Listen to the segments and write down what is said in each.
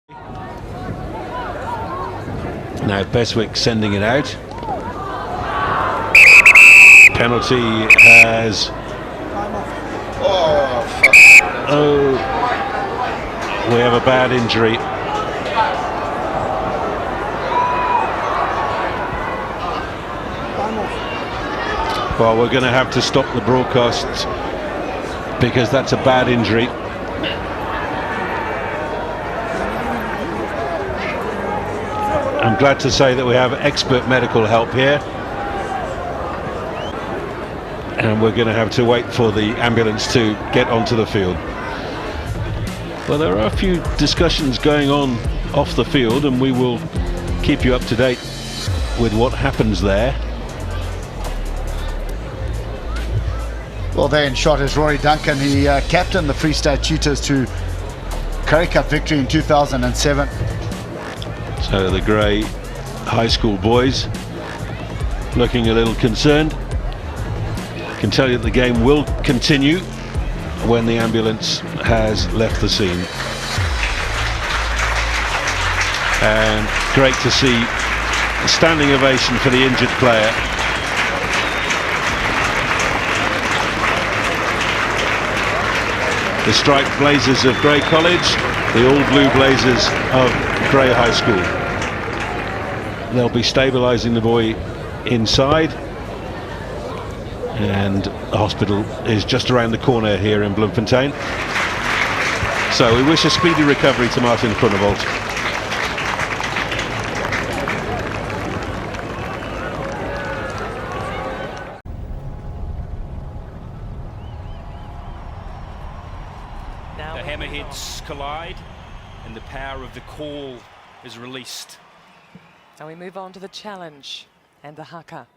Now Beswick sending it out. Penalty has... Oh, we have a bad injury. Well, we're going to have to stop the broadcast because that's a bad injury. I'm glad to say that we have expert medical help here, and we're going to have to wait for the ambulance to get onto the field. Well, there are a few discussions going on off the field, and we will keep you up to date with what happens there. Well, there in shot is Rory Duncan. He captained the Free State Cheetahs to Currie Cup victory in 2007. So the Grey High School boys looking a little concerned. I can tell you that the game will continue when the ambulance has left the scene. And great to see a standing ovation for the injured player. The striped blazers of Grey College, the all blue blazers of Grey High School. They'll be stabilising the boy inside, and the hospital is just around the corner here in Bloemfontein. So we wish a speedy recovery to Martin Groenewold. The hammerheads collide and the power of the call is released. And we move on to the challenge and the haka.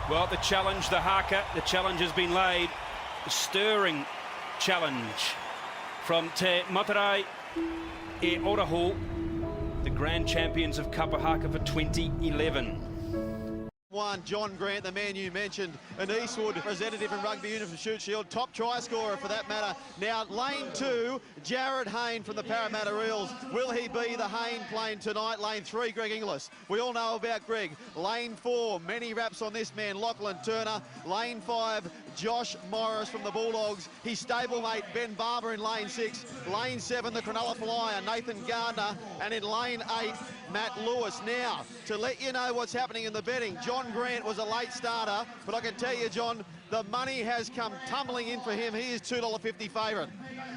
Well, the challenge, the haka, the challenge has been laid. A stirring challenge from Te Matarai e Orahu, the grand champions of Kapa Haka for 2011. John Grant, the man you mentioned, an Eastwood representative in Rugby Union from Shute Shield, top try scorer for that matter. Now lane 2, Jared Hayne from the Parramatta Eels. Will he be the Hayne playing tonight? Lane 3, Greg Inglis. We all know about Greg. Lane 4, many raps on this man, Lachlan Turner. Lane 5, Josh Morris from the Bulldogs. His stablemate, Ben Barber in lane 6. Lane 7, the Cronulla Flyer, Nathan Gardner. And in lane 8, Matt Lewis. Now, to let you know what's happening in the betting, John Grant was a late starter, but I can tell you, John, the money has come tumbling in for him. He is $2.50 favourite.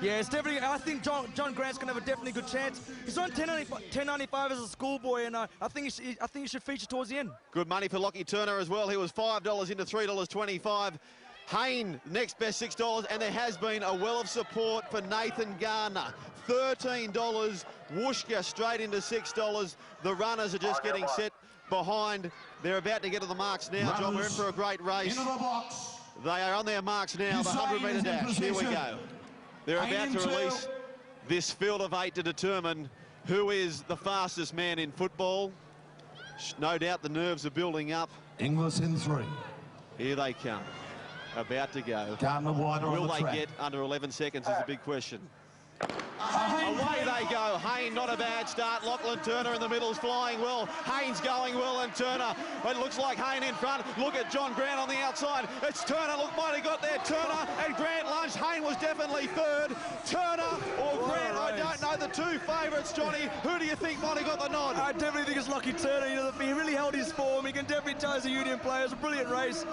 Yeah, it's definitely. I think John Grant's gonna have a definitely good chance. He's on 10.95 as a schoolboy, and I think he should feature towards the end. Good money for Lockie Turner as well. He was $5 into $3.25. Hayne, next best $6, and there has been a well of support for Nathan Gardner. $13, Wooshka straight into $6. The runners are just getting set behind. They're about to get to the marks now, John. We're in for a great race. They are on their marks now, the 100-metre dash. Here we go. They're about to release this field of 8 to determine who is the fastest man in football. No doubt the nerves are building up. Inglis in 3. Here they come. About to go. Gardner wide on Will the they track. get under 11 seconds is a big question. Away they go. Hayne, not a bad start. Lachlan Turner in the middle is flying well. Hayne's going well, and Turner, it looks like Hayne in front. Look at John Grant on the outside. It's Turner. Look, might have got there. Turner and Grant lunged. Hayne was definitely third. Turner or Grant, I don't know. The two favourites, Johnny. Who do you think might have got the nod? I definitely think it's Lockie Turner. You know, he really held his form. He can definitely tell he's a Union player. It's a brilliant race.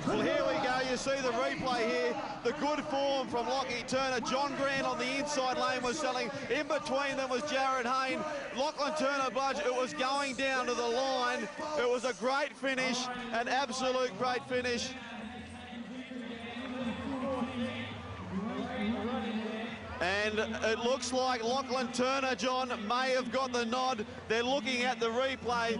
Well, here we go. You see the replay here. The good form from Lockie Turner. John Grant on the inside lane was selling. In between them was Jared Hayne. Lachlan Turner budge. It was going down to the line. It was a great finish, an absolute great finish. And it looks like Lachlan Turner, John, may have got the nod. They're looking at the replay.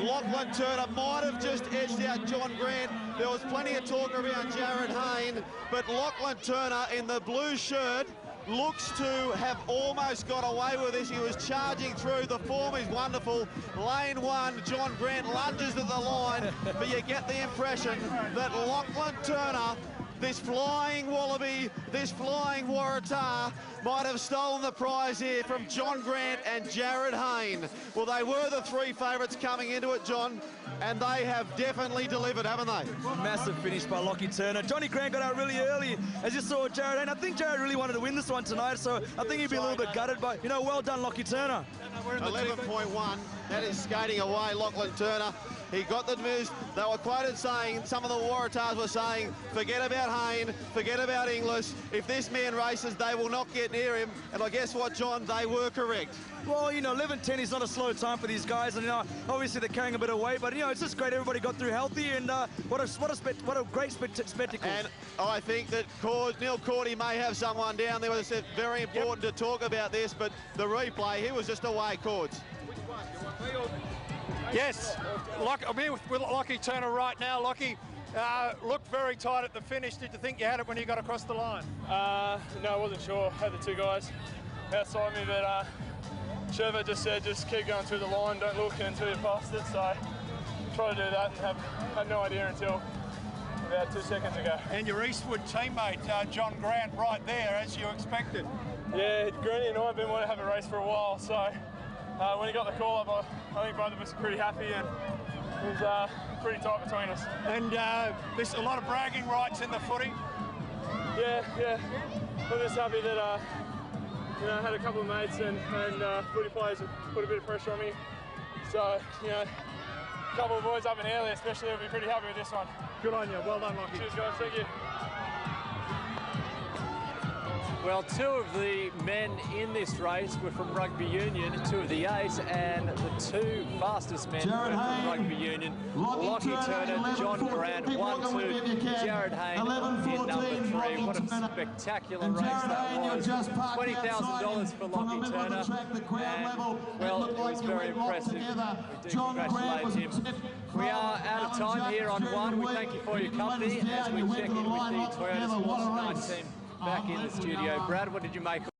Lachlan Turner might have just edged out John Grant. There was plenty of talk around Jared Hayne, but Lachlan Turner in the blue shirt looks to have almost got away with this. He was charging through. The form is wonderful. Lane 1, John Grant lunges at the line, but you get the impression that Lachlan Turner, this flying wallaby, this flying Waratah, might have stolen the prize here from John Grant and Jared Hayne. Well, they were the three favourites coming into it, John, and they have definitely delivered, haven't they? Massive finish by Lockie Turner. Johnny Grant got out really early, as you saw Jared Hayne. I think Jared really wanted to win this one tonight, so I think he'd be a little bit gutted, but, you know, well done, Lockie Turner. 11.1, that is skating away, Lachlan Turner. He got the news. They were quoted saying, some of the Waratahs were saying, forget about Hayne, forget about Inglis. If this man races, they will not get near him. And I guess what, John, they were correct. Well, you know, 11:10 is not a slow time for these guys, and, you know, obviously they're carrying a bit of weight, but, you know, it's just great everybody got through healthy, and what a great spectacle. And I think that Neil Cordy may have someone down there. It's very important to talk about this, but the replay, he was just away, Cords. Yes, I'm here with Lockie Turner right now. Lockie looked very tight at the finish. Did you think you had it when you got across the line? No, I wasn't sure. I had the two guys outside me, but Trevor just said, just keep going through the line, don't look until you're past it. So I tried to do that and had no idea until about 2 seconds ago. And your Eastwood teammate, John Grant, right there, as you expected. Yeah, Granny and I have been wanting to have a race for a while, so when he got the call up, I think both of us were pretty happy, and it was pretty tight between us. And there's a lot of bragging rights in the footy. Yeah. I'm just happy that you know, I had a couple of mates and footy players have put a bit of pressure on me. So, you know, a couple of boys up in early especially will be pretty happy with this one. Good on you. Well done, Lockie. Cheers, guys. Thank you. Well, two of the men in this race were from Rugby Union, two of the 8, and the two fastest men were from Rugby Union. Lockie Turner, John Grant, 1-2, Jared Hayne in number 3. What a spectacular race that was. $20,000 for Lockie Turner, and, well, it was very impressive. We do congratulate him. We are out of time here on One. We thank you for your company as we check in with the Toyota Sports Tonight team back in the studio. Brad, what did you make of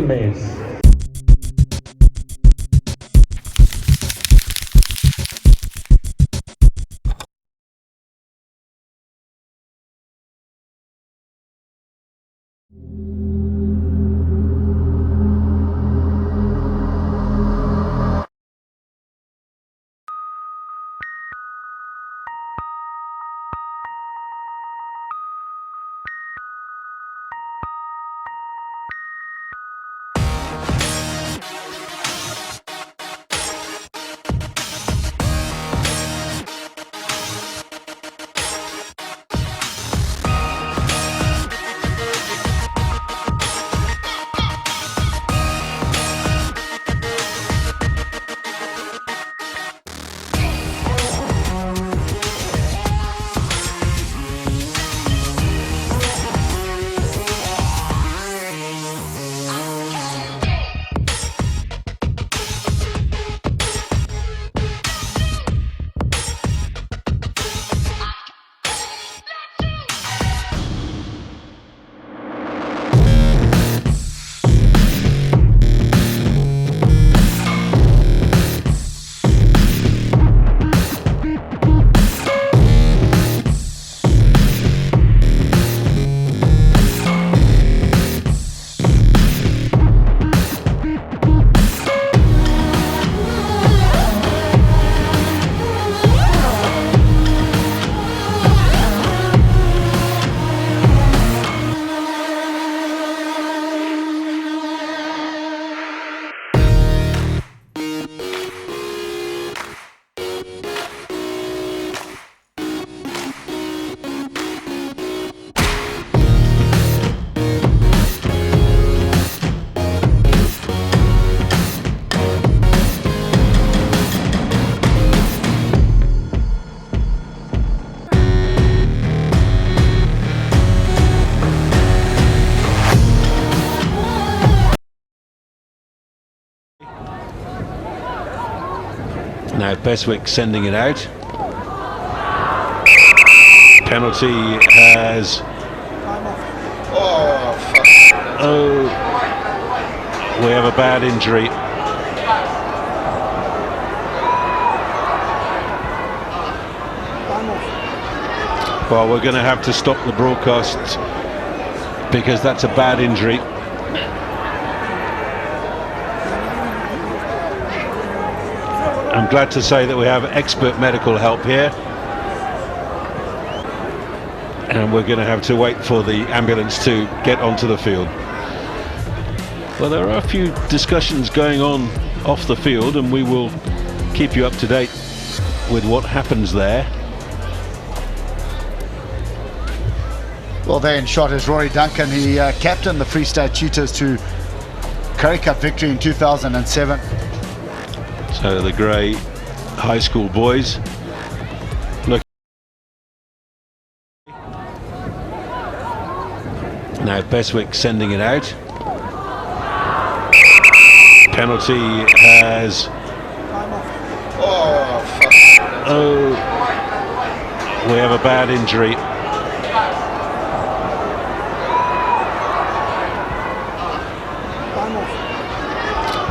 Mays. Now Beswick sending it out. Penalty has... Oh, we have a bad injury. Well, we're going to have to stop the broadcast because that's a bad injury. I'm glad to say that we have expert medical help here, and we're going to have to wait for the ambulance to get onto the field. Well, there are a few discussions going on off the field, and we will keep you up to date with what happens there. Well, there in shot is Rory Duncan. He captained the Free State Cheetahs to Currie Cup victory in 2007. So the Grey High School boys look. Now Beswick sending it out. Penalty has... Oh, we have a bad injury.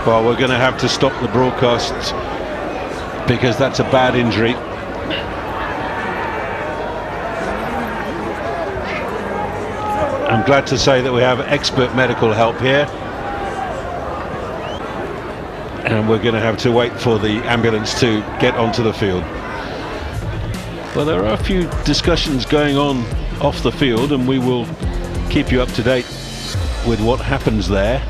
Well, we're going to have to stop the broadcast because that's a bad injury. I'm glad to say that we have expert medical help here, and we're going to have to wait for the ambulance to get onto the field. Well, there are a few discussions going on off the field, and we will keep you up to date with what happens there.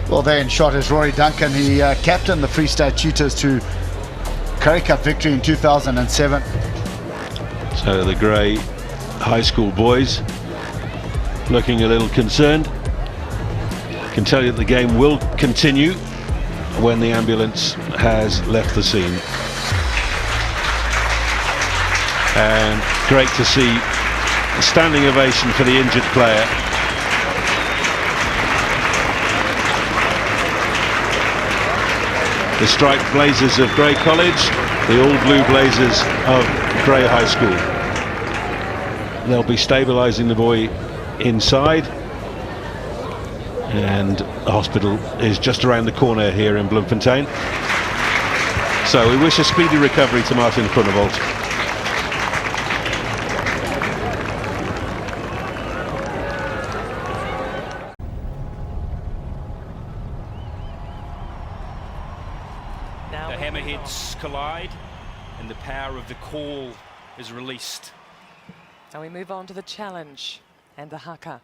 Well, there in shot is Rory Duncan. He captained the Free State Cheetahs to Currie Cup victory in 2007. So the Grey High School boys looking a little concerned. I can tell you that the game will continue when the ambulance has left the scene. And great to see a standing ovation for the injured player. The striped blazers of Grey College, the all blue blazers of Grey High School. They'll be stabilising the boy inside, and the hospital is just around the corner here in Bloemfontein. So we wish a speedy recovery to Martin Groenewold. The hammerheads collide and the power of the call is released. And we move on to the challenge and the haka.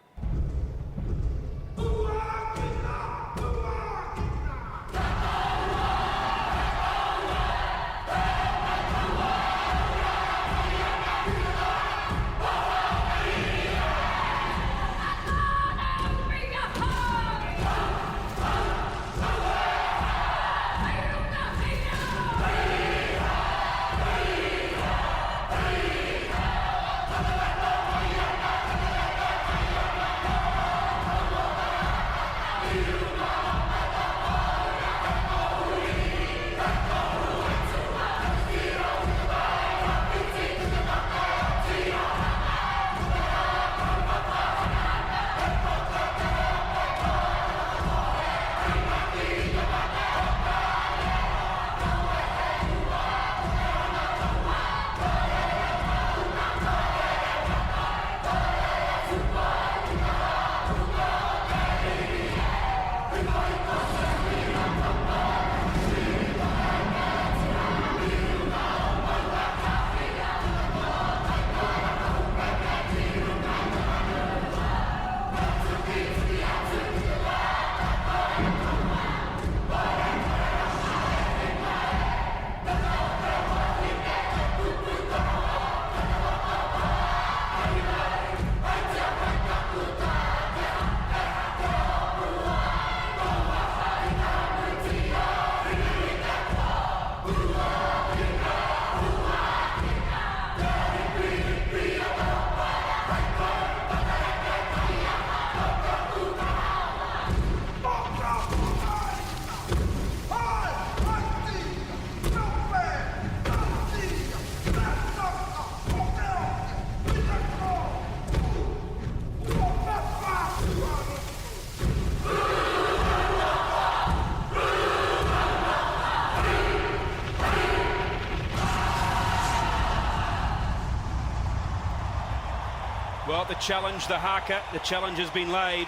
Well, the challenge, the haka, the challenge has been laid.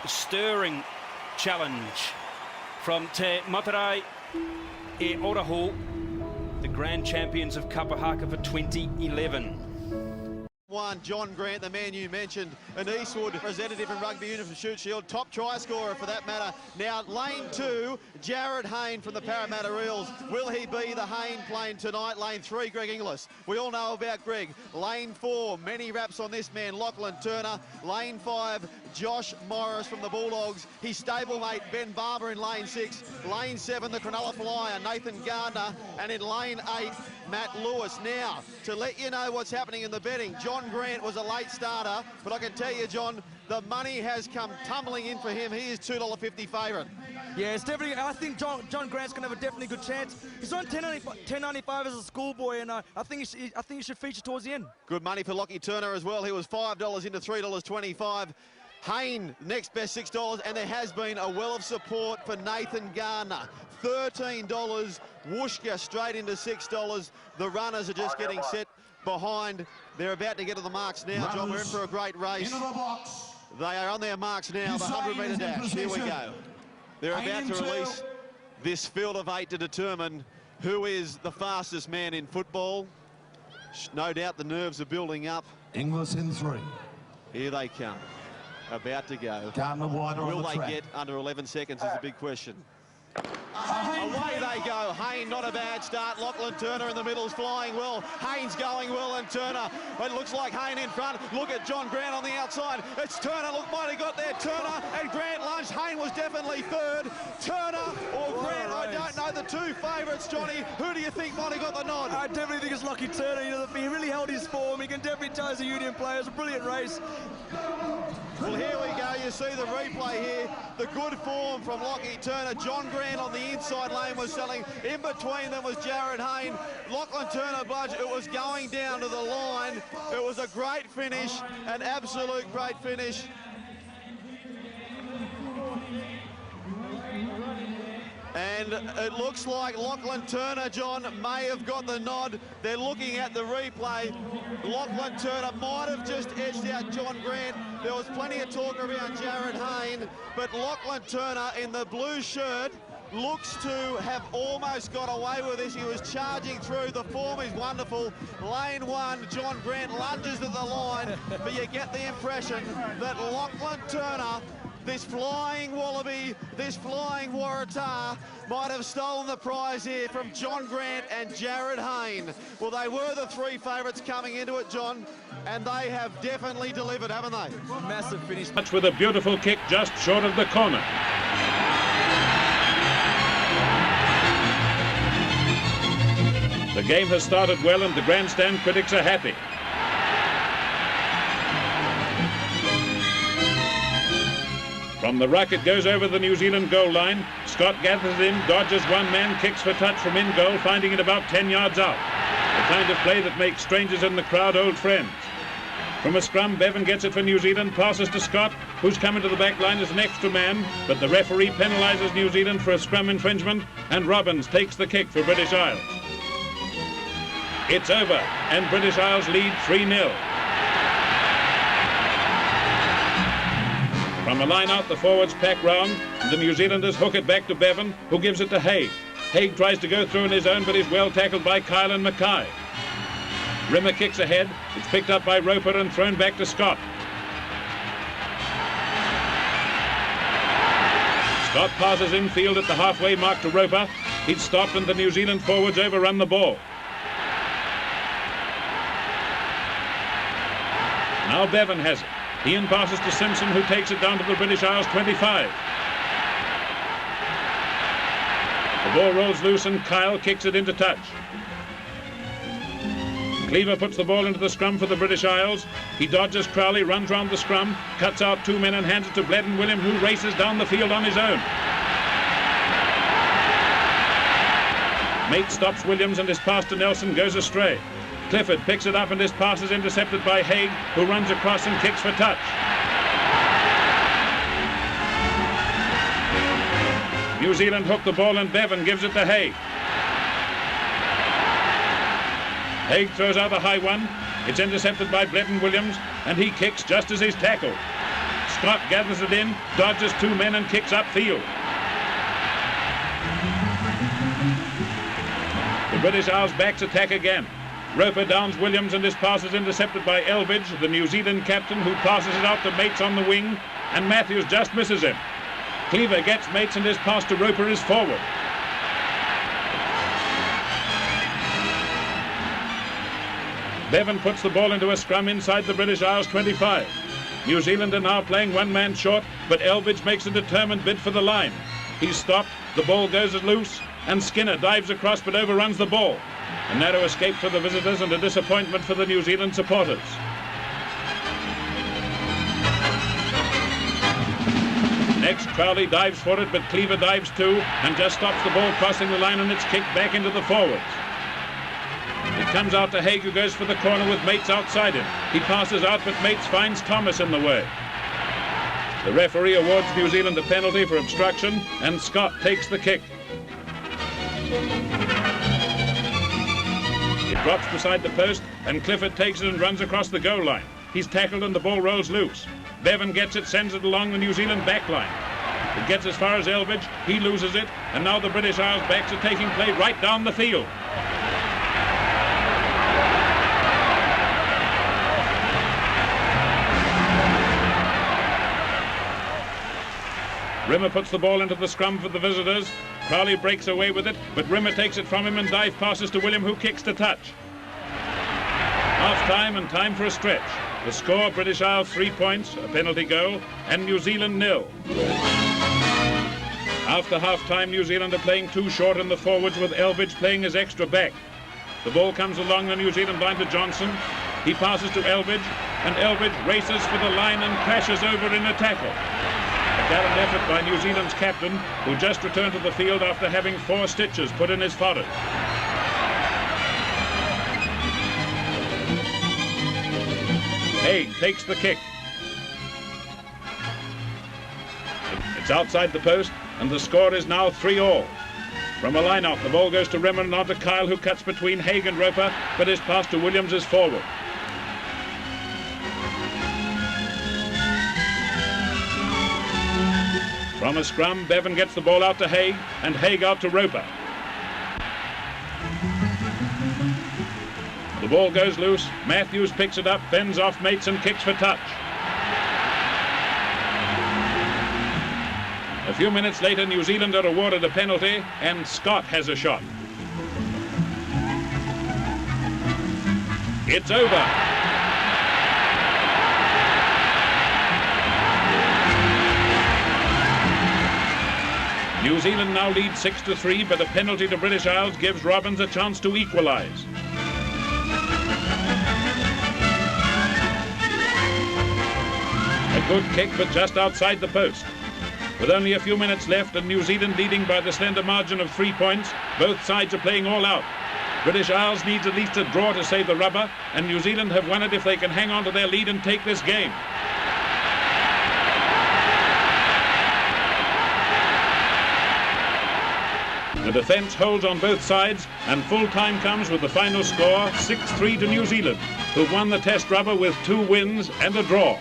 A stirring challenge from Te Matarai e Orahu, the grand champions of Kapa Haka for 2011. John Grant, the man you mentioned, an Eastwood representative in Rugby Union from Shute Shield, top try scorer for that matter. Now lane 2, Jared Hayne from the Parramatta Eels. Will he be the Hayne playing tonight? Lane 3, Greg Inglis. We all know about Greg. Lane 4, many raps on this man, Lachlan Turner. Lane 5, Josh Morris from the Bulldogs. His stablemate, Ben Barber in lane 6. Lane 7, the Cronulla Flyer, Nathan Gardner. And in lane 8, Matt Lewis. Now, to let you know what's happening in the betting, John Grant was a late starter, but I can tell you, John, the money has come tumbling in for him. He is $2.50 favourite. Yeah, it's definitely. I think John Grant's going to have a definitely good chance. He's on $10.95 as a schoolboy, and I think he should feature towards the end. Good money for Lachie Turner as well. He was $5 into $3.25. Hayne, next best $6, and there has been a well of support for Nathan Gardner. $13, Wooshka straight into $6. The runners are just getting set behind. They're about to get to the marks now, John. We're in for a great race. They are on their marks now, the 100-metre dash. Here we go. They're about to release this field of 8 to determine who is the fastest man in football. No doubt the nerves are building up. Inglis in 3. Here they come. About to go. Gardner wider on Will the they track. get under 11 seconds is a big question. Away they go. Hayne, not a bad start. Lachlan Turner in the middle is flying well. Hayne's going well, and Turner, it looks like Hayne in front. Look at John Grant on the outside. It's Turner. Look, might have got there. Turner and Grant lunged. Hayne was definitely third. Turner or Grant, I don't know. The two favourites, Johnny. Who do you think might have got the nod? I definitely think it's Lachie Turner. You know, he really held his form. He can definitely tell he's a Union player. It's a brilliant race. Well, here we go. You see the replay here. The good form from Lockie Turner. John Grant on the inside lane was selling. In between them was Jared Hayne. Lachlan Turner Budge. It was going down to the line. It was a great finish, an absolute great finish. And it looks like Lachlan Turner, John, may have got the nod. They're looking at the replay. Lachlan Turner might have just edged out John Grant. There was plenty of talk around Jared Hayne, but Lachlan Turner in the blue shirt looks to have almost got away with this. He was charging through. The form is wonderful. Lane 1, John Grant lunges at the line, but you get the impression that Lachlan Turner, this flying wallaby, this flying Waratah, might have stolen the prize here from John Grant and Jared Hayne. Well, they were the three favourites coming into it, John, and they have definitely delivered, haven't they? Massive finish. Touch with a beautiful kick just short of the corner. The game has started well and the grandstand critics are happy. From the ruck, it goes over the New Zealand goal line. Scott gathers in, dodges one man, kicks for touch from in goal, finding it about 10 yards out. The kind of play that makes strangers in the crowd old friends. From a scrum, Bevan gets it for New Zealand, passes to Scott, who's come into the back line as an extra man, but the referee penalises New Zealand for a scrum infringement, and Robbins takes the kick for British Isles. It's over, and British Isles lead 3-0. From a line out, the forwards pack round, and the New Zealanders hook it back to Bevan, who gives it to Haig. Haig tries to go through on his own, but is well tackled by Kyle and Mackay. Rimmer kicks ahead. It's picked up by Roper and thrown back to Scott. Scott passes infield at the halfway mark to Roper. He's stopped and the New Zealand forwards overrun the ball. Now Bevan has it. Ian passes to Simpson, who takes it down to the British Isles 25. The ball rolls loose and Kyle kicks it into touch. Cleaver puts the ball into the scrum for the British Isles. He dodges Crowley, runs round the scrum, cuts out two men and hands it to Bledden William, who races down the field on his own. Mate stops Williams and his pass to Nelson goes astray. Clifford picks it up and his pass is intercepted by Haig, who runs across and kicks for touch. New Zealand hook the ball and Bevan gives it to Haig. Haig throws out a high one. It's intercepted by Bledden Williams and he kicks just as he's tackled. Scott gathers it in, dodges two men and kicks upfield. The British Isles backs attack again. Roper downs Williams and his pass is intercepted by Elbridge, the New Zealand captain, who passes it out to Mates on the wing, and Matthews just misses him. Cleaver gets Mates and his pass to Roper is forward. Bevan puts the ball into a scrum inside the British Isles 25. New Zealand are now playing one man short, but Elbridge makes a determined bid for the line. He's stopped, the ball goes loose, and Skinner dives across but overruns the ball. A narrow escape for the visitors and a disappointment for the New Zealand supporters. Next, Crowley dives for it, but Cleaver dives too and just stops the ball crossing the line and it's kicked back into the forwards. It comes out to Haig, who goes for the corner with Mates outside him. He passes out, but Mates finds Thomas in the way. The referee awards New Zealand a penalty for obstruction and Scott takes the kick. It drops beside the post and Clifford takes it and runs across the goal line. He's tackled and the ball rolls loose. Bevan gets it, sends it along the New Zealand back line. It gets as far as Elbridge, he loses it, and now the British Isles backs are taking play right down the field. Rimmer puts the ball into the scrum for the visitors. Crowley breaks away with it, but Rimmer takes it from him and dive passes to William, who kicks to touch. Half-time and time for a stretch. The score, British Isles 3 points, a penalty goal, and New Zealand 0. After half-time, New Zealand are playing too short in the forwards with Elbridge playing as extra back. The ball comes along the New Zealand line to Johnson. He passes to Elbridge, and Elbridge races for the line and crashes over in a tackle. A gallant effort by New Zealand's captain, who just returned to the field after having 4 stitches put in his forehead. Haig takes the kick. It's outside the post, and the score is now 3-all. From a line-out, the ball goes to Remon and on to Kyle, who cuts between Haig and Roper, but his pass to Williams is forward. From a scrum, Bevan gets the ball out to Haig, and Haig out to Roper. The ball goes loose. Matthews picks it up, fends off mates and kicks for touch. A few minutes later, New Zealand are awarded a penalty, and Scott has a shot. It's over. New Zealand now leads 6-3, but a penalty to British Isles gives Robbins a chance to equalise. A good kick, but just outside the post. With only a few minutes left and New Zealand leading by the slender margin of 3 points, both sides are playing all out. British Isles needs at least a draw to save the rubber, and New Zealand have won it if they can hang on to their lead and take this game. The defence holds on both sides, and full time comes with the final score 6-3 to New Zealand, who've won the Test rubber with 2 wins and a draw.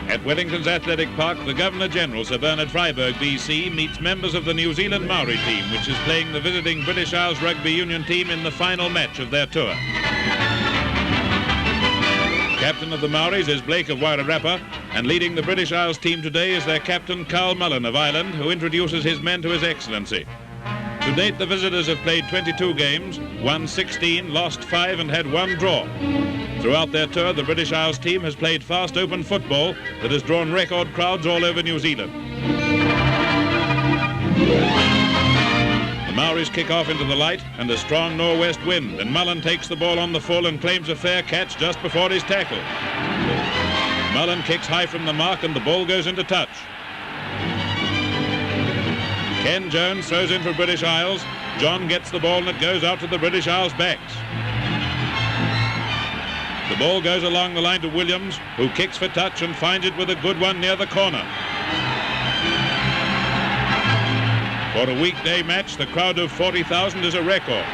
At Wellington's Athletic Park, the Governor-General, Sir Bernard Freyberg, BC, meets members of the New Zealand Maori team, which is playing the visiting British Isles Rugby Union team in the final match of their tour. Captain of the Maoris is Blake of Wairarapa, and leading the British Isles team today is their captain Carl Mullen of Ireland, who introduces his men to His Excellency. To date, the visitors have played 22 games, won 16, lost 5 and had 1 draw. Throughout their tour, the British Isles team has played fast open football that has drawn record crowds all over New Zealand. The Maoris kick off into the light and a strong northwest wind, and Mullen takes the ball on the full and claims a fair catch just before his tackle. Mullen kicks high from the mark and the ball goes into touch. Ken Jones throws in for British Isles. John gets the ball and it goes out to the British Isles backs. The ball goes along the line to Williams, who kicks for touch and finds it with a good one near the corner. For a weekday match, the crowd of 40,000 is a record.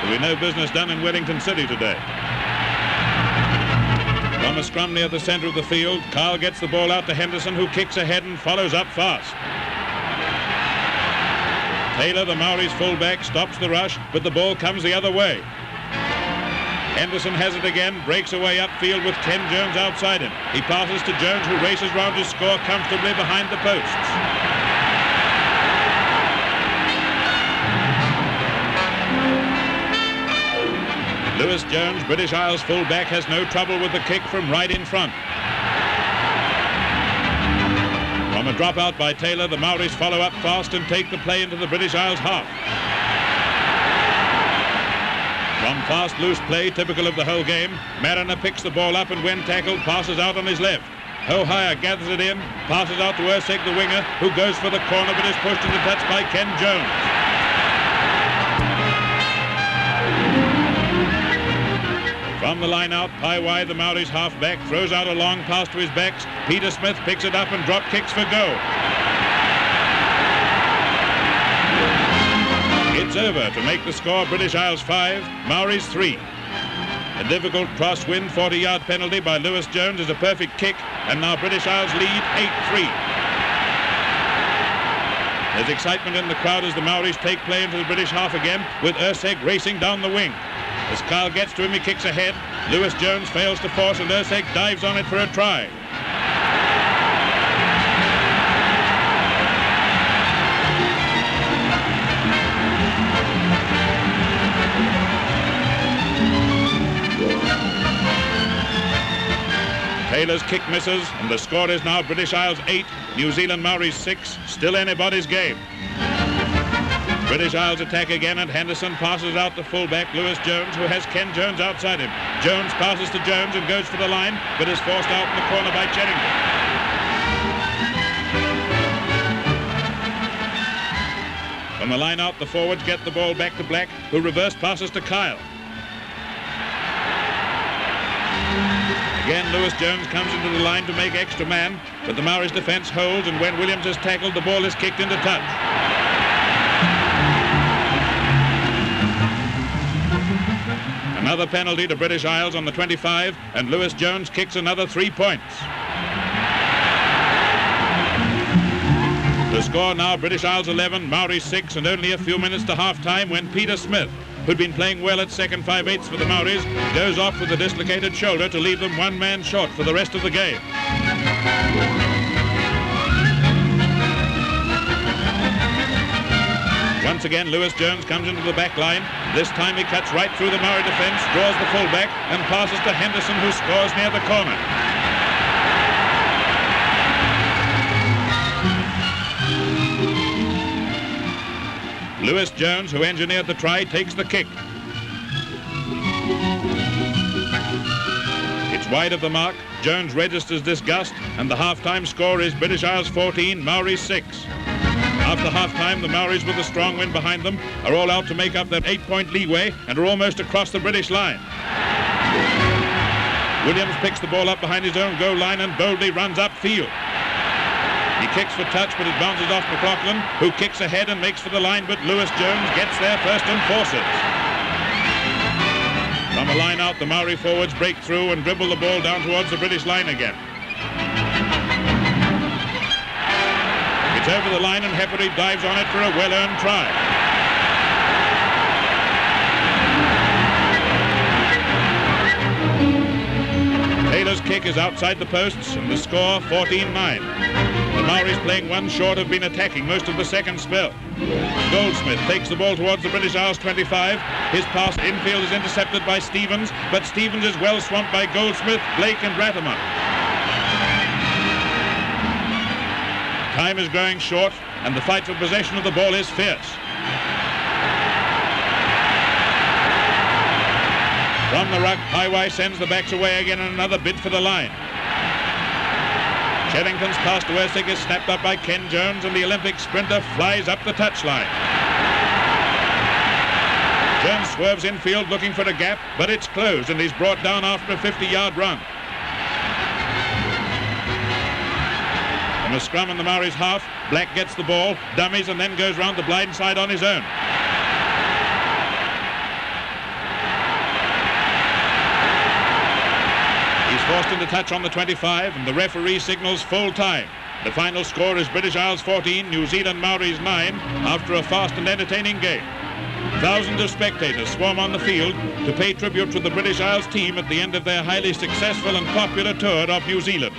There'll be no business done in Wellington City today. From a scrum near the centre of the field, Carl gets the ball out to Henderson, who kicks ahead and follows up fast. Taylor, the Maoris fullback, stops the rush, but the ball comes the other way. Henderson has it again, breaks away upfield with Ken Jones outside him. He passes to Jones, who races round his score comfortably behind the posts. Lewis Jones, British Isles fullback, has no trouble with the kick from right in front. From a dropout by Taylor, the Maoris follow up fast and take the play into the British Isles half. From fast, loose play, typical of the whole game, Mariner picks the ball up and when tackled, passes out on his left. O'Hire gathers it in, passes out to Urseg, the winger, who goes for the corner but is pushed into touch by Ken Jones. From the line out, Paiwai, the Maoris halfback, throws out a long pass to his backs. Peter Smith picks it up and drop kicks for goal. It's over to make the score British Isles 5, Maoris 3. A difficult crosswind 40-yard penalty by Lewis Jones is a perfect kick, and now British Isles lead 8-3. There's excitement in the crowd as the Maoris take play into the British half again, with Urseg racing down the wing. As Carl gets to him, he kicks ahead. Lewis Jones fails to force and Urseg dives on it for a try. Taylor Taylor's kick misses, and the score is now British Isles 8, New Zealand Maoris 6, still anybody's game. British Isles attack again, and Henderson passes out to fullback Lewis Jones, who has Ken Jones outside him. Jones passes to Jones and goes for the line, but is forced out in the corner by Cherrington. From the line out, the forwards get the ball back to Black, who reverse passes to Kyle. Again, Lewis Jones comes into the line to make extra man, but the Maoris defence holds, and when Williams is tackled, the ball is kicked into touch. Another penalty to British Isles on the 25, and Lewis Jones kicks another 3 points. The score now British Isles 11, Maoris 6, and only a few minutes to half-time when Peter Smith, who'd been playing well at second 5/8 for the Maoris, goes off with a dislocated shoulder to leave them one man short for the rest of the game. Once again, Lewis Jones comes into the back line. This time he cuts right through the Maori defence, draws the fullback, and passes to Henderson, who scores near the corner. Lewis Jones, who engineered the try, takes the kick. It's wide of the mark. Jones registers disgust, and the half-time score is British Isles 14, Maoris 6. After half-time, the Maoris, with a strong wind behind them, are all out to make up their 8-point leeway and are almost across the British line. Williams picks the ball up behind his own goal line and boldly runs upfield. He kicks for touch, but it bounces off McLaughlin, who kicks ahead and makes for the line, but Lewis Jones gets there first and forces. From a line out, the Maori forwards break through and dribble the ball down towards the British line again. It's over the line, and Heffery dives on it for a well-earned try. Taylor's kick is outside the posts, and the score 14-9. The Maoris, playing one short, have been attacking most of the second spell. Goldsmith takes the ball towards the British Isles 25. His pass infield is intercepted by Stevens, but Stevens is well swamped by Goldsmith, Blake and Ratterman. Time is growing short, and the fight for possession of the ball is fierce. From the ruck, Highway sends the backs away again in another bid for the line. Cherrington's pass to Ersick is snapped up by Ken Jones, and the Olympic sprinter flies up the touchline. Jones swerves infield looking for a gap, but it's closed, and he's brought down after a 50-yard run. From a scrum in the Maoris half, Black gets the ball, dummies, and then goes round the blind side on his own. He's forced into touch on the 25, and the referee signals full time. The final score is British Isles 14, New Zealand Maoris 9, after a fast and entertaining game. Thousands of spectators swarm on the field to pay tribute to the British Isles team at the end of their highly successful and popular tour of New Zealand.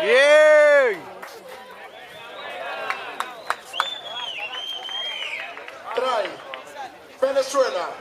Yay! Try. Venezuela.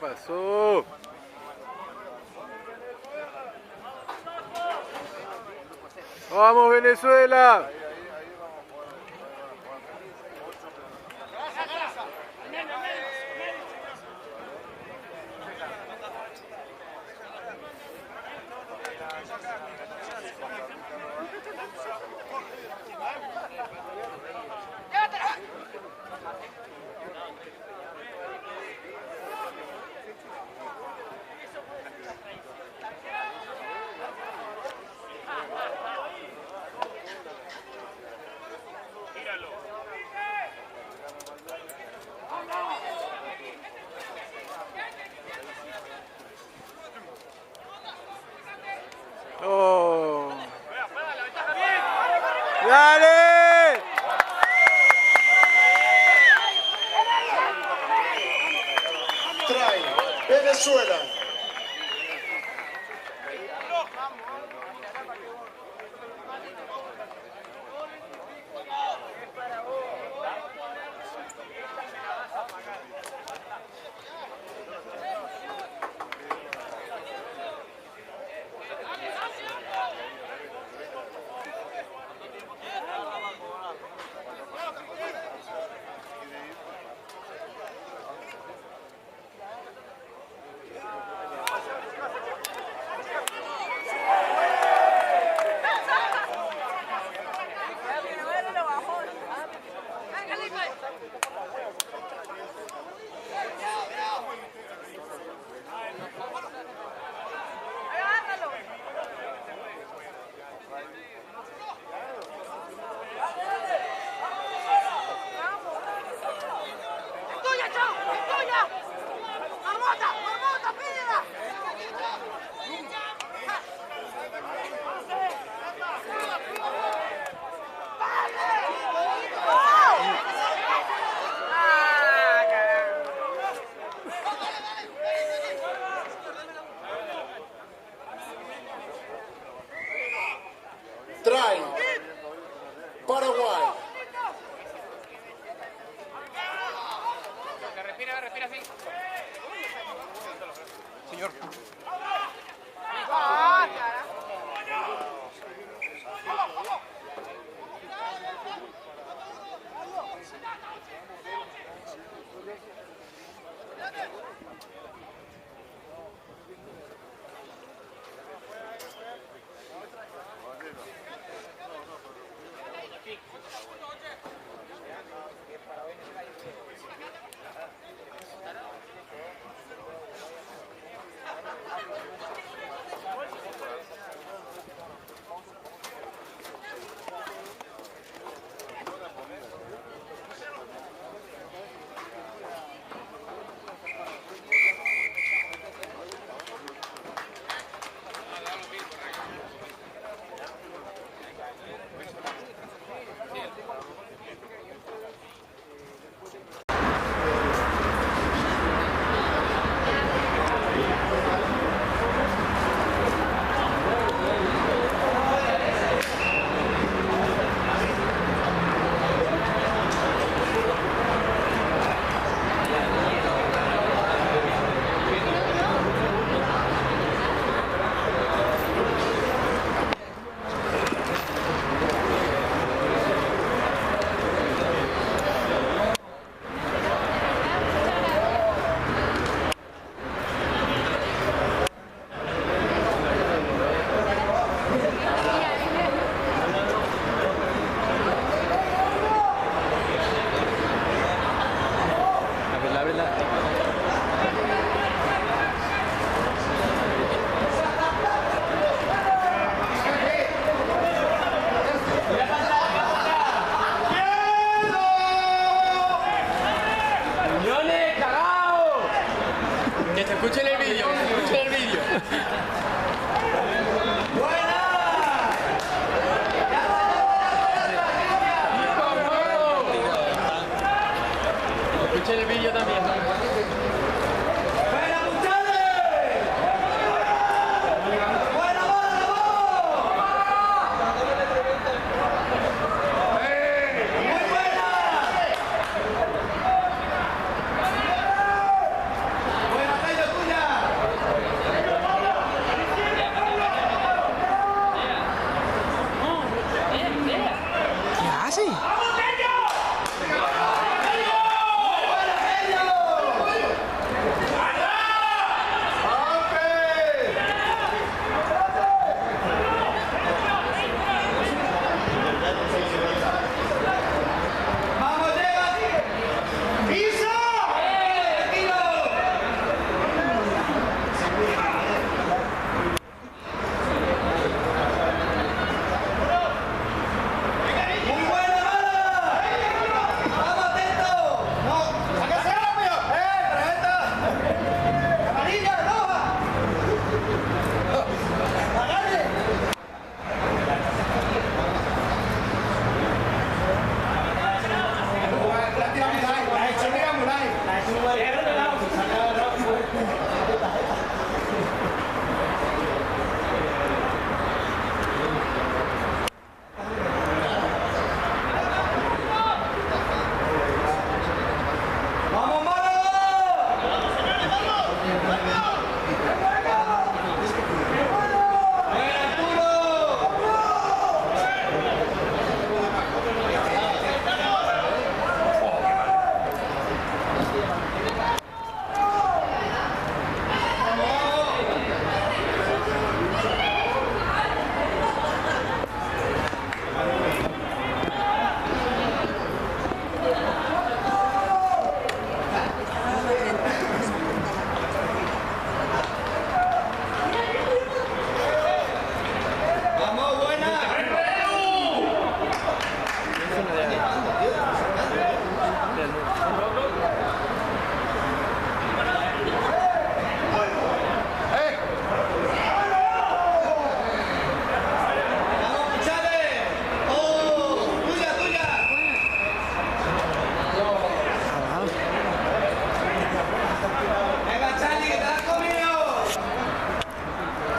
Pasó. Vamos Venezuela. Oh. ¡Dale! Try, Venezuela.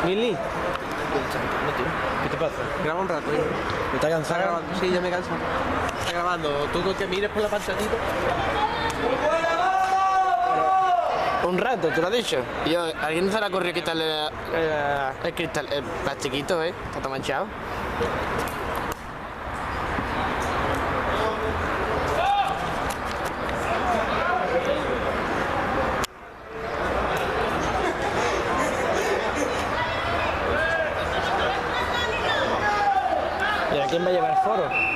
Lili. ¿Qué te pasa? Graba un rato. ¿Me está cansado? Sí, ya me canso. Está grabando. Tú que mires por la pantallita. Un rato, ¿te lo has dicho? Yo, ¿alguien se le ocurrió quitarle el cristal, el plastiquito, Está todo manchado. ¿Y a quién va a llevar el foro?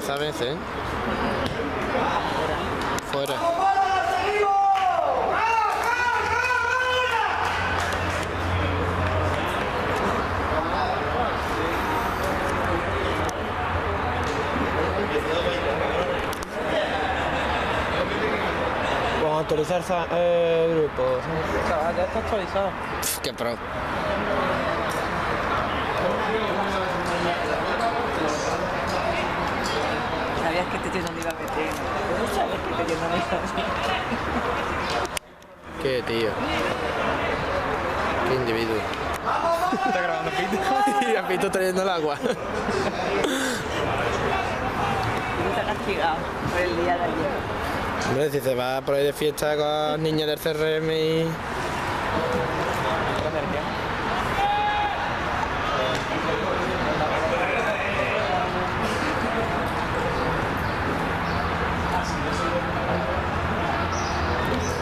A veces, fuera. Vamos a actualizar grupo. Ya está actualizado. Qué pro. Sabías que este tío no me iba a meter. ¿Cómo sabes que este tío no me iba a meter? Qué tío. Qué individuo. Está grabando Pito. Y a Pito trayendo el agua. Pito está castigado por el día de ayer. Hombre, si se va por ahí de fiesta con las niñas del CRM y...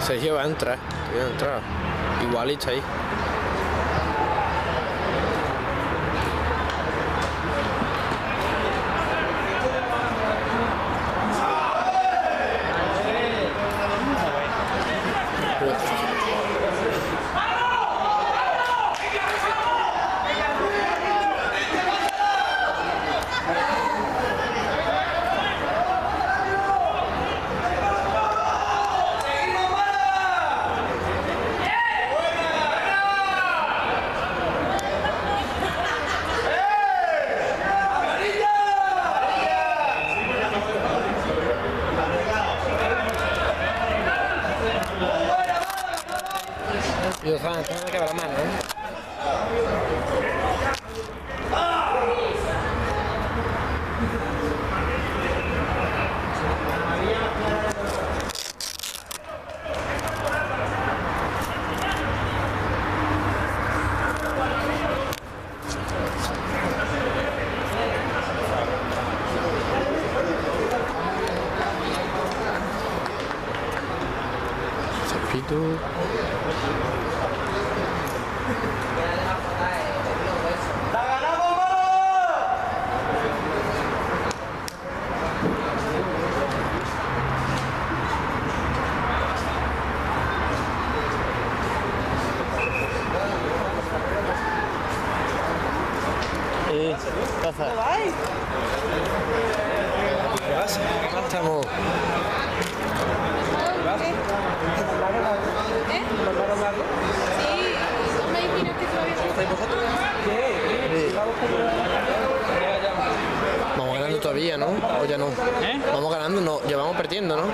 Sergio va a entrar, igual está ahí. Y o sea, tengo que quedar mal, Cepito. ¿Qué pasa? ¿Qué estamos? Vamos ganando todavía, ¿no? O ya no. Vamos ganando, no, ya vamos perdiendo, ¿no? 22-20.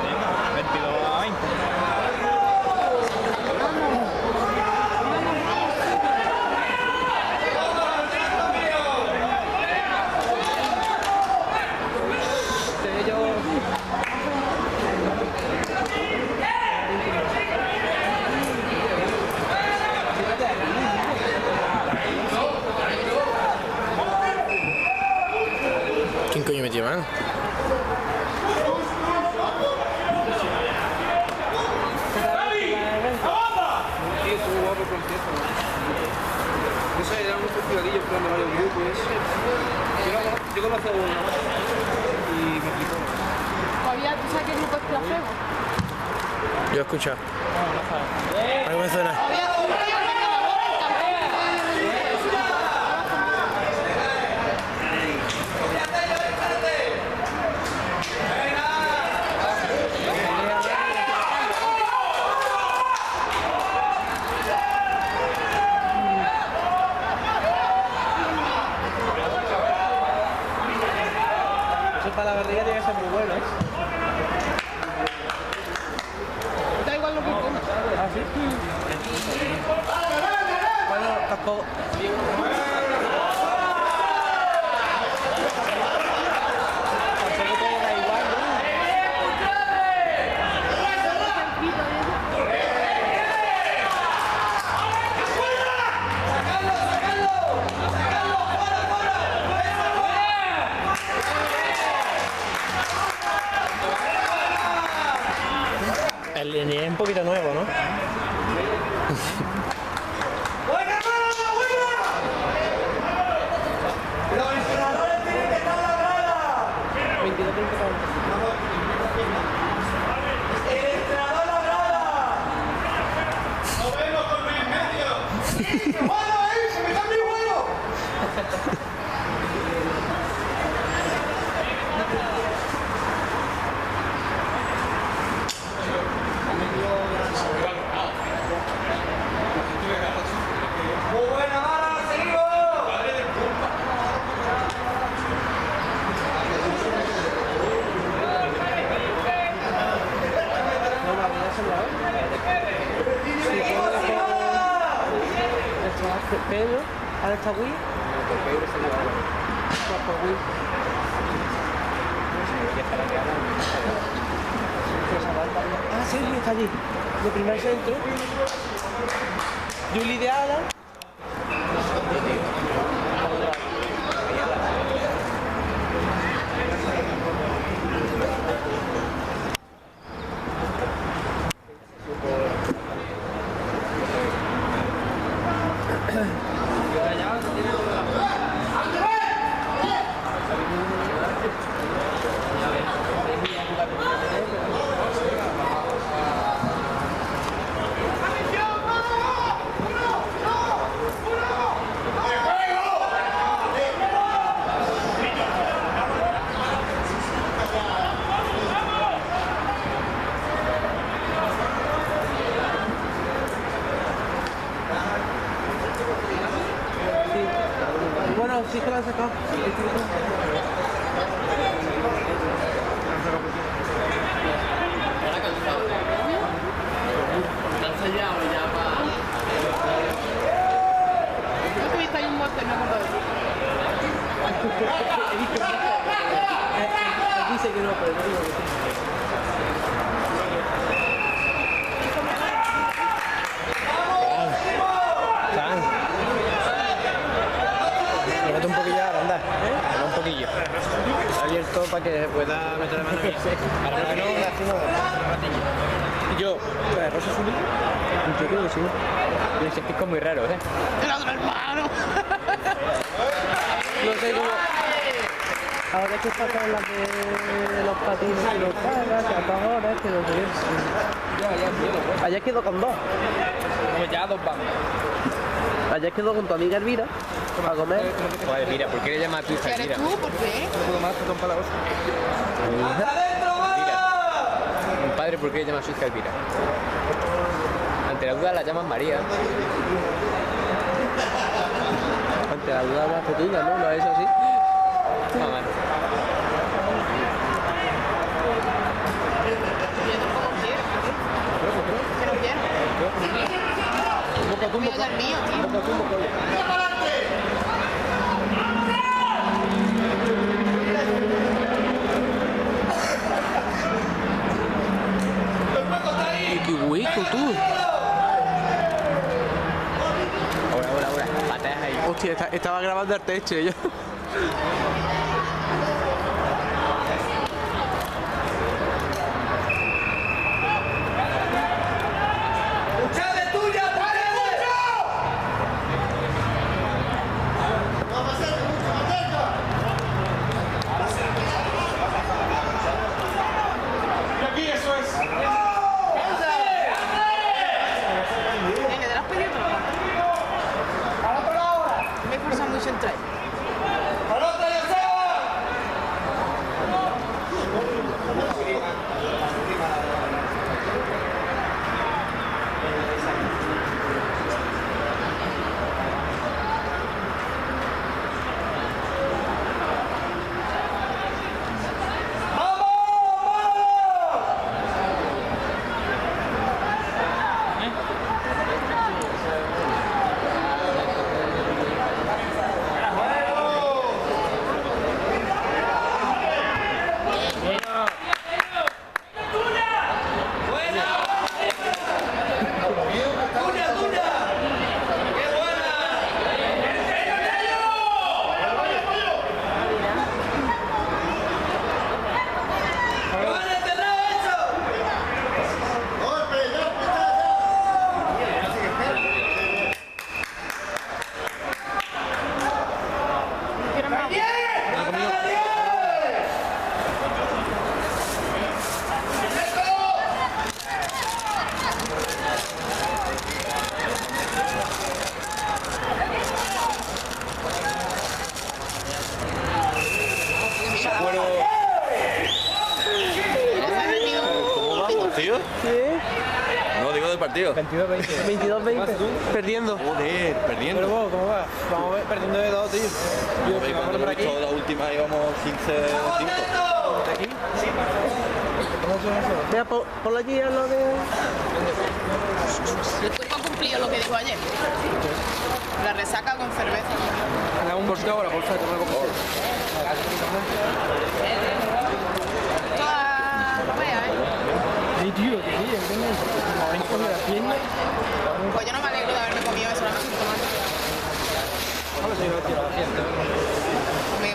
No sé, era un festivalillo en plan de varios grupos. Yo conozco a uno y me flipó. ¿Todavía tú sabes qué grupo es Placebo? Yo he escuchado. A mí me suena. Para la barriga tiene que ser muy bueno, ¿eh? Da igual lo que comas. ¿Ah, sí? Bueno, tampoco. El es un poquito nuevo, ¿no? Pedro, ahora está Wii. Ah, Sergio está allí. De primer centro. Juli de Alan. Bueno, sí que lo han sacado. ¿No tuviste ahí un monte, no me Dice que no, pero no digo que sí. Un poquillo ahora, anda. Un poquillo. Abierto para que pueda meter la mano aquí. Ahora que no, yo, ¿Rosa Zulí? Yo creo que sí. Ese pico es muy raro, ¿eh? ¡El otro hermano! No sé cómo. Ahora que sacan las de los patines y los cagas, ahora que los de. Ayer quedó con dos. Pues ya dos vamos. Ayer quedó con tu amiga Elvira a comer. Joder, Elvira, ¿por qué le llamas a tu hija ¿Eres Elvira? tú? ¿Por qué? No puedo más, con palabras. Elvira. Mi padre, ¿por qué le llama a su hija Elvira? Ante la duda la llaman María. Ante la duda más pequeña, ¿no? ¿No es así? Mamá. Que no quiero. Voy a dar mío, tío. ¡Qué hueco, tú! Ahora. Pateas ahí. Hostia, estaba grabando el techo yo. centráis. ¿Tío? Sí. No, digo del partido. 22-20. 22-20. Perdiendo. Joder, perdiendo. Pero vos, ¿cómo va? Vamos a ver, perdiendo de 2, tío. Yo, Joder, cuando por he aquí. visto la última íbamos 15-5. ¿De aquí? Mira, ponlo allí a lo de... El cuerpo ha cumplido lo que dijo ayer. La resaca con cerveza. Dame un bolsito ahora, bolsa, toma el bolsito. No veas, Sí, tío, que sí, ¿entiendes? Como ven con la pierna. Pues yo no me alegro de haberme comido eso, no me siento mal.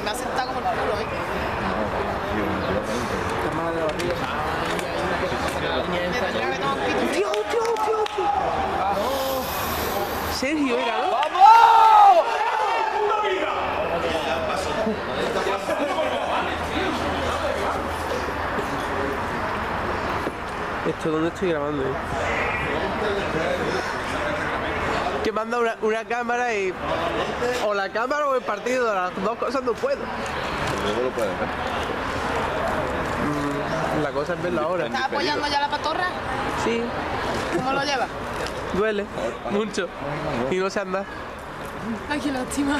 Me ha sentado como el culo hoy. La mano de la barriga. Me tendría que tomar un pito. ¡Tío! Sergio era, ¿no? ¿Esto dónde estoy grabando? Que manda una cámara y... O la cámara o el partido, las dos cosas no puedo. Luego lo puedes ver. La cosa es verlo ahora. ¿Estás apoyando ya la patorra? Sí. ¿Cómo lo llevas? Duele, mucho. Y no sé andar. Ay, qué lástima.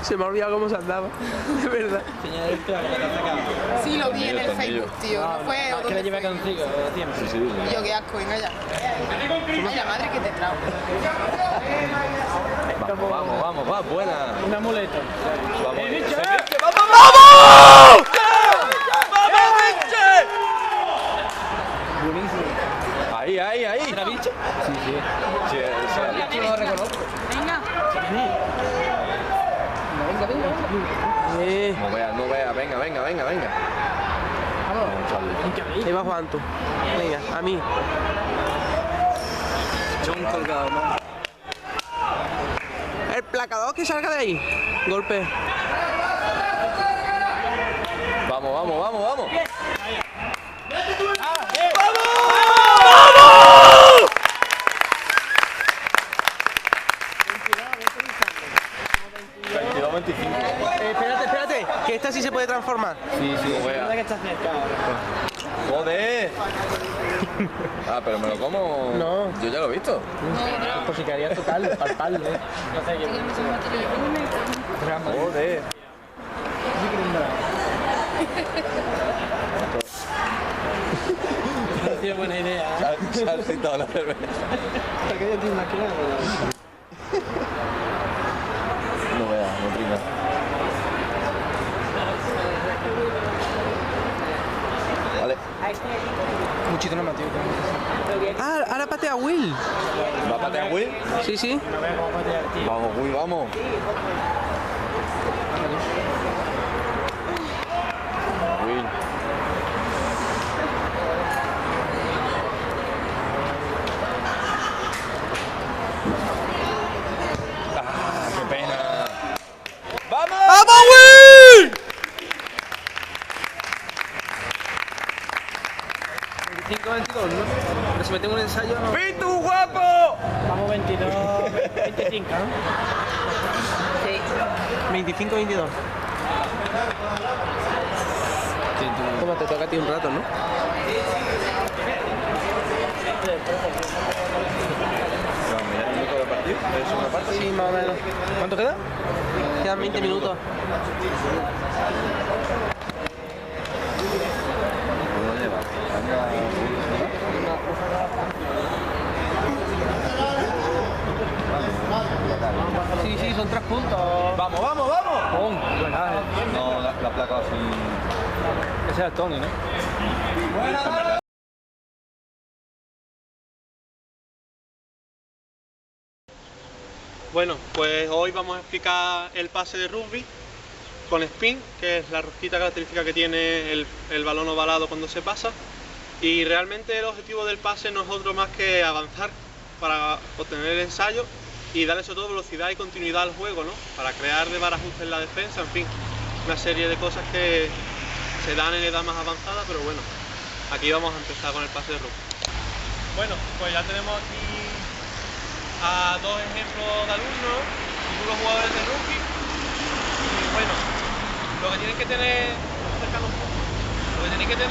Se me ha olvidado cómo se andaba, de verdad. Sí, lo vi en el Facebook, tío. No fue... Que la llevé contigo, tiempo. Sí, sí. Y yo, qué asco, venga ya. Vaya madre que te trago. Vamos, va, buena. Un amuleto. Vamos. ¡Vamos! Buenísimo. Ahí. ¿La bicha? Sí, Yo lo reconozco. Venga. No vea, venga. Vamos. Ahí va Juan, tú. Venga, a mí. John colgado, ¿no? El placador que salga de ahí. Golpe. Vamos. Espérate, que esta sí se puede transformar. Sí, no vea. Que está cerca. ¡Joder! Ah, pero me lo como. No. Yo ya lo he visto. Por si querías tocarlo, palparlo. No sé, yo. Joder. Tiene buena idea. Se ha citado la cerveza. Hasta que yo tengo una clave. No vea, no trina. Vale. Muchito no me tío. Ah, ahora patea Will. ¿Va a patear Will? Sí. Vamos, Will, vamos. Will. Ah, qué pena. ¡Vamos, Will! 25-22, ¿no? Pero si metemos un ensayo, no. ¡Pitu, guapo! Vamos 22, 25, ¿no? Sí. 25-22. Toma, te toca a ti un rato, ¿no? Sí, más o menos. ¿Cuánto queda? Quedan 20 minutos. Sí, sí, son 3 puntos. ¡Vamos, vamos, vamos! ¡Pum! No, la placa así. Ese es el Tony, ¿no? Bueno, pues hoy vamos a explicar el pase de rugby con spin, que es la rosquita característica que tiene el balón ovalado cuando se pasa. Y realmente el objetivo del pase no es otro más que avanzar para obtener el ensayo y darle sobre todo velocidad y continuidad al juego, ¿no? Para crear desbarajuste en la defensa, en fin, una serie de cosas que se dan en edad más avanzada, pero bueno, aquí vamos a empezar con el pase de rugby. Bueno, pues ya tenemos aquí a dos ejemplos de alumnos, futuros jugadores de rugby. Y bueno, lo que tienen que tener,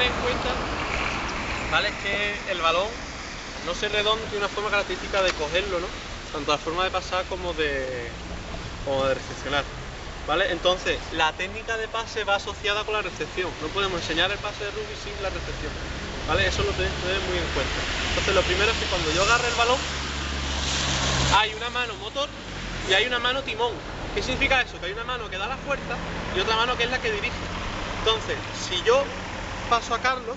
en cuenta, ¿vale? Es que el balón no ser redondo tiene una forma característica de cogerlo, ¿no? Tanto la forma de pasar como de recepcionar, ¿vale? Entonces, la técnica de pase va asociada con la recepción. No podemos enseñar el pase de rugby sin la recepción, ¿vale? Eso lo tenéis que tener muy en cuenta. Entonces, lo primero es que cuando yo agarre el balón, hay una mano motor y hay una mano timón. ¿Qué significa eso? Que hay una mano que da la fuerza y otra mano que es la que dirige. Entonces, si yo paso a Carlos,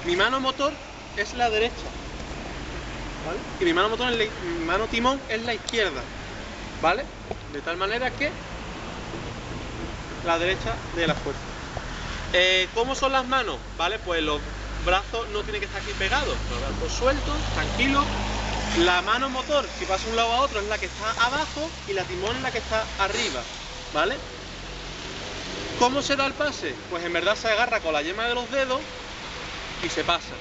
mi mano motor es la derecha, ¿vale? Y mi mano timón es la izquierda, ¿vale? De tal manera que la derecha de la fuerza. ¿Cómo son las manos? ¿Vale? Pues los brazos no tienen que estar aquí pegados, los brazos sueltos, tranquilos. La mano motor, si pasa de un lado a otro, es la que está abajo y la timón es la que está arriba, ¿vale? ¿Cómo se da el pase? Pues en verdad se agarra con la yema de los dedos y se pasa,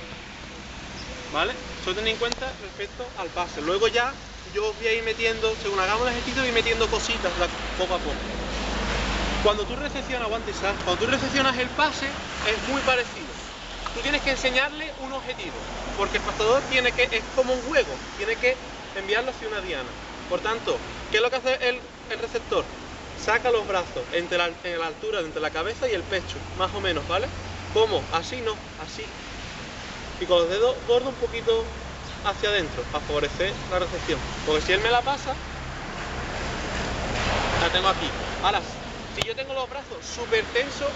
¿vale? Eso tened en cuenta respecto al pase. Luego ya yo os voy a ir metiendo, según hagamos el ejercicio, voy metiendo cositas poco a poco. Cuando tú recepcionas, aguanta Isaac, cuando tú recepcionas el pase es muy parecido. Tú tienes que enseñarle un objetivo, porque el pasador es como un juego, tiene que enviarlo hacia una diana. Por tanto, ¿qué es lo que hace el receptor? Saca los brazos en la altura entre la cabeza y el pecho, más o menos, ¿vale? ¿Cómo? Así no, así. Y con los dedos gordos un poquito hacia adentro, para favorecer la recepción. Porque si él me la pasa, la tengo aquí. Ahora, si yo tengo los brazos súper tensos,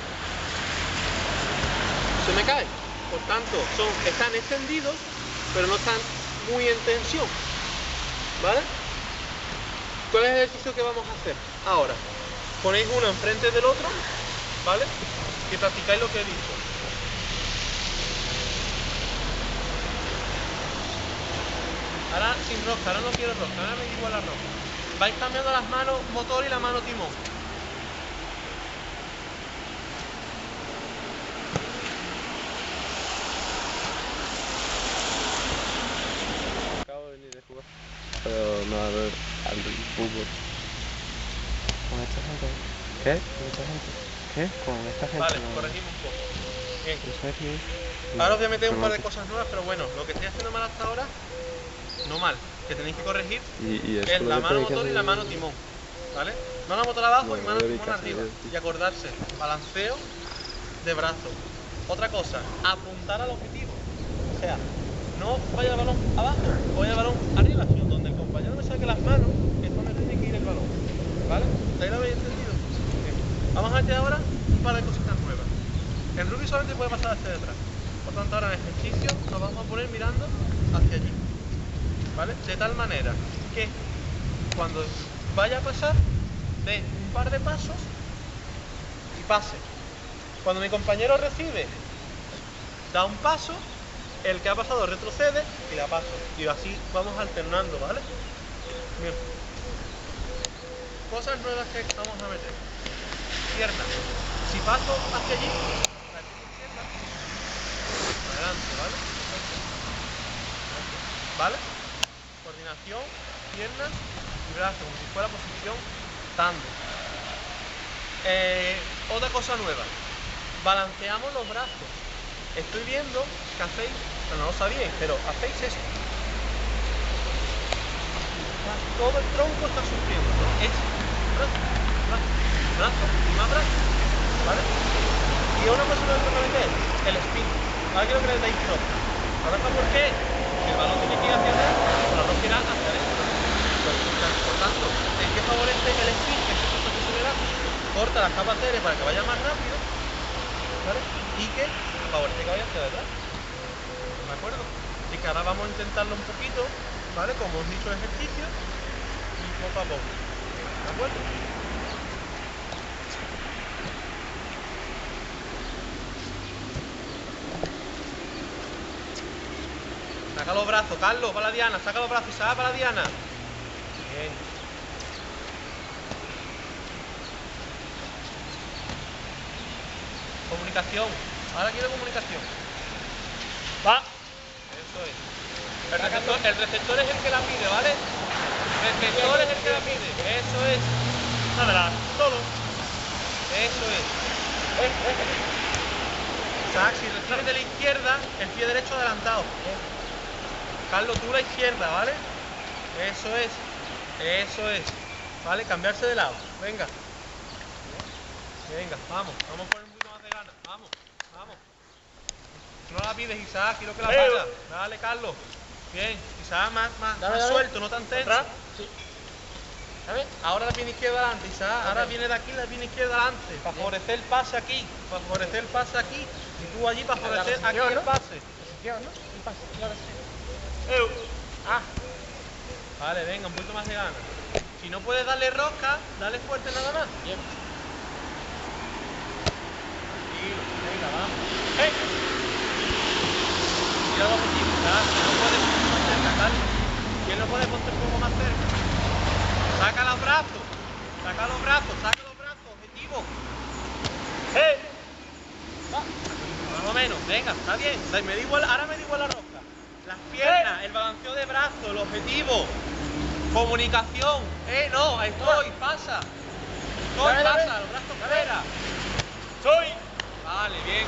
se me cae. Por tanto, están extendidos, pero no están muy en tensión, ¿vale? ¿Cuál es el ejercicio que vamos a hacer? Ahora, ponéis uno enfrente del otro, ¿vale? Y practicáis lo que he dicho. Ahora sin rosca, ahora no quiero rosca, ahora me igual la rosca. Vais cambiando las manos motor y la mano timón. Pero no al fútbol. ¿Con esta gente? ¿Qué? ¿Con esta gente? ¿Qué? Con esta gente. Vale, no. corregimos un poco. Bien. No. Ahora os voy a meter un par de cosas nuevas, pero bueno, lo que estoy haciendo mal hasta ahora, no mal, que tenéis que corregir, es la mano motor y la mano timón, ¿vale? Mano motor abajo y mano timón arriba. Y acordarse, balanceo de brazo. Otra cosa, apuntar al objetivo. O sea, no vaya el balón abajo, vaya el balón arriba, sino donde el compañero me saque las manos, es donde tiene que ir el balón, ¿vale? ¿Ahí lo habéis entendido? Bien. Vamos a hacer ahora un par de cositas nuevas. El rugby solamente puede pasar hacia detrás, por tanto ahora en el ejercicio nos vamos a poner mirando hacia allí, ¿vale? De tal manera que cuando vaya a pasar, dé un par de pasos y pase. Cuando mi compañero recibe, da un paso, el que ha pasado retrocede y la paso. Y así vamos alternando, ¿vale? Bien. Cosas nuevas que vamos a meter. Piernas. Si paso hacia allí, piernas, adelante, ¿vale? ¿Vale? Coordinación, piernas y brazos, como si fuera posición tándem. Otra cosa nueva, balanceamos los brazos. Estoy viendo que hacéis, no lo sabíais, pero hacéis esto. Todo el tronco está sufriendo. Es brazo, brazo, brazo y más brazo, ¿vale? Y una cosa que es el spin. Ahora quiero que le deis top. ¿Ahora por qué? El balón tiene que ir hacia atrás, para no girar hacia adentro. Por tanto, ¿en qué favorece el spin? Que es esto que se le da. Corta las capas aéreas para que vaya más rápido, ¿vale? Y que favorece que vaya hacia detrás. ¿De acuerdo? Así que ahora vamos a intentarlo un poquito, ¿vale? Como os he dicho, ejercicio y poco a poco. ¿De acuerdo? Saca los brazos, Carlos, para la diana. Saca los brazos y saca para la diana. Bien. Comunicación. Ahora quiero comunicación. Va. Eso es. El receptor es el que la pide, ¿vale? El receptor es el que la pide. Eso es. Nada, solo. Eso es. Isaac, si recibes de la izquierda, el pie derecho adelantado. Carlos, tú la izquierda, ¿vale? Eso es. Eso es. ¿Vale? Cambiarse de lado. Venga. Venga, vamos. Vamos a poner un poquito más de ganas. Vamos. Vamos. No la pides, Isaac, quiero que la vaya. Dale, Carlos. Bien. Isaac más suelto, no tan tenso. Sí. ¿Sabes? Ahora la pierna izquierda adelante, Isaac. Ahora viene de aquí la pierna izquierda adelante. Para favorecer el pase aquí. Para favorecer el pase aquí. Y tú allí para favorecer aquí el pase. El pase. Vale, venga, un poquito más de ganas. Si no puedes darle rosca, dale fuerte nada más. Bien. Venga, vamos. Mira los objetivos, no puedes ponerte más cerca, Carlos. ¿Quién no puede ponerte un poco más cerca? Saca los brazos. Saca los brazos, saca los brazos. Objetivo. Más o menos, venga, está bien. Me da igual, ahora me da igual la rosca. Las piernas, el balanceo de brazos, el objetivo. Comunicación. No, estoy, pasa. Estoy, pasa, los brazos fuera. Soy. Vale, bien.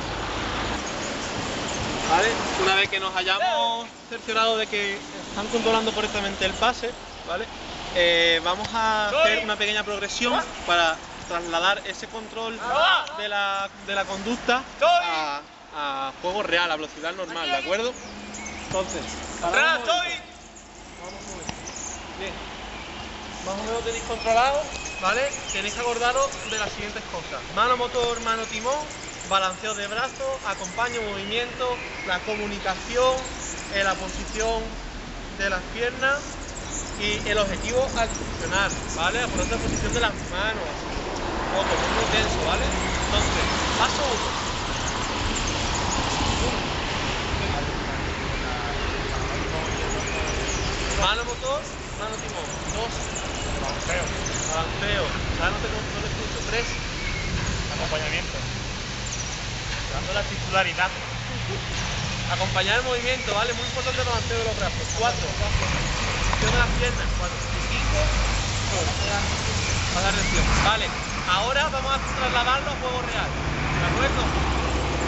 Vale, una vez que nos hayamos cerciorado de que están controlando correctamente el pase, ¿vale? Vamos a hacer una pequeña progresión para trasladar ese control de la conducta a juego real, a velocidad normal, ¿de acuerdo? Entonces, ¡atrás, estoy! Vamos muy bien. Más o menos lo tenéis controlado, ¿vale? Tenéis que acordaros de las siguientes cosas: mano motor, mano timón, balanceo de brazos, acompaño movimiento, la comunicación, la posición de las piernas y el objetivo al funcionar, ¿vale? Por otra posición de las manos, poco, muy intenso, ¿vale? Entonces, paso 1. Mano motor, mano timón. 2. Balanceo. Balanceo. Ahora no te escucho. 3. Acompañamiento. Dando la titularidad. Acompañar el movimiento, ¿vale? Muy importante el balanceo de los brazos. 4. Posición de las piernas. 4. Y 5. Para dar reacción. Vale. Ahora vamos a trasladarlo a juego real. ¿De acuerdo?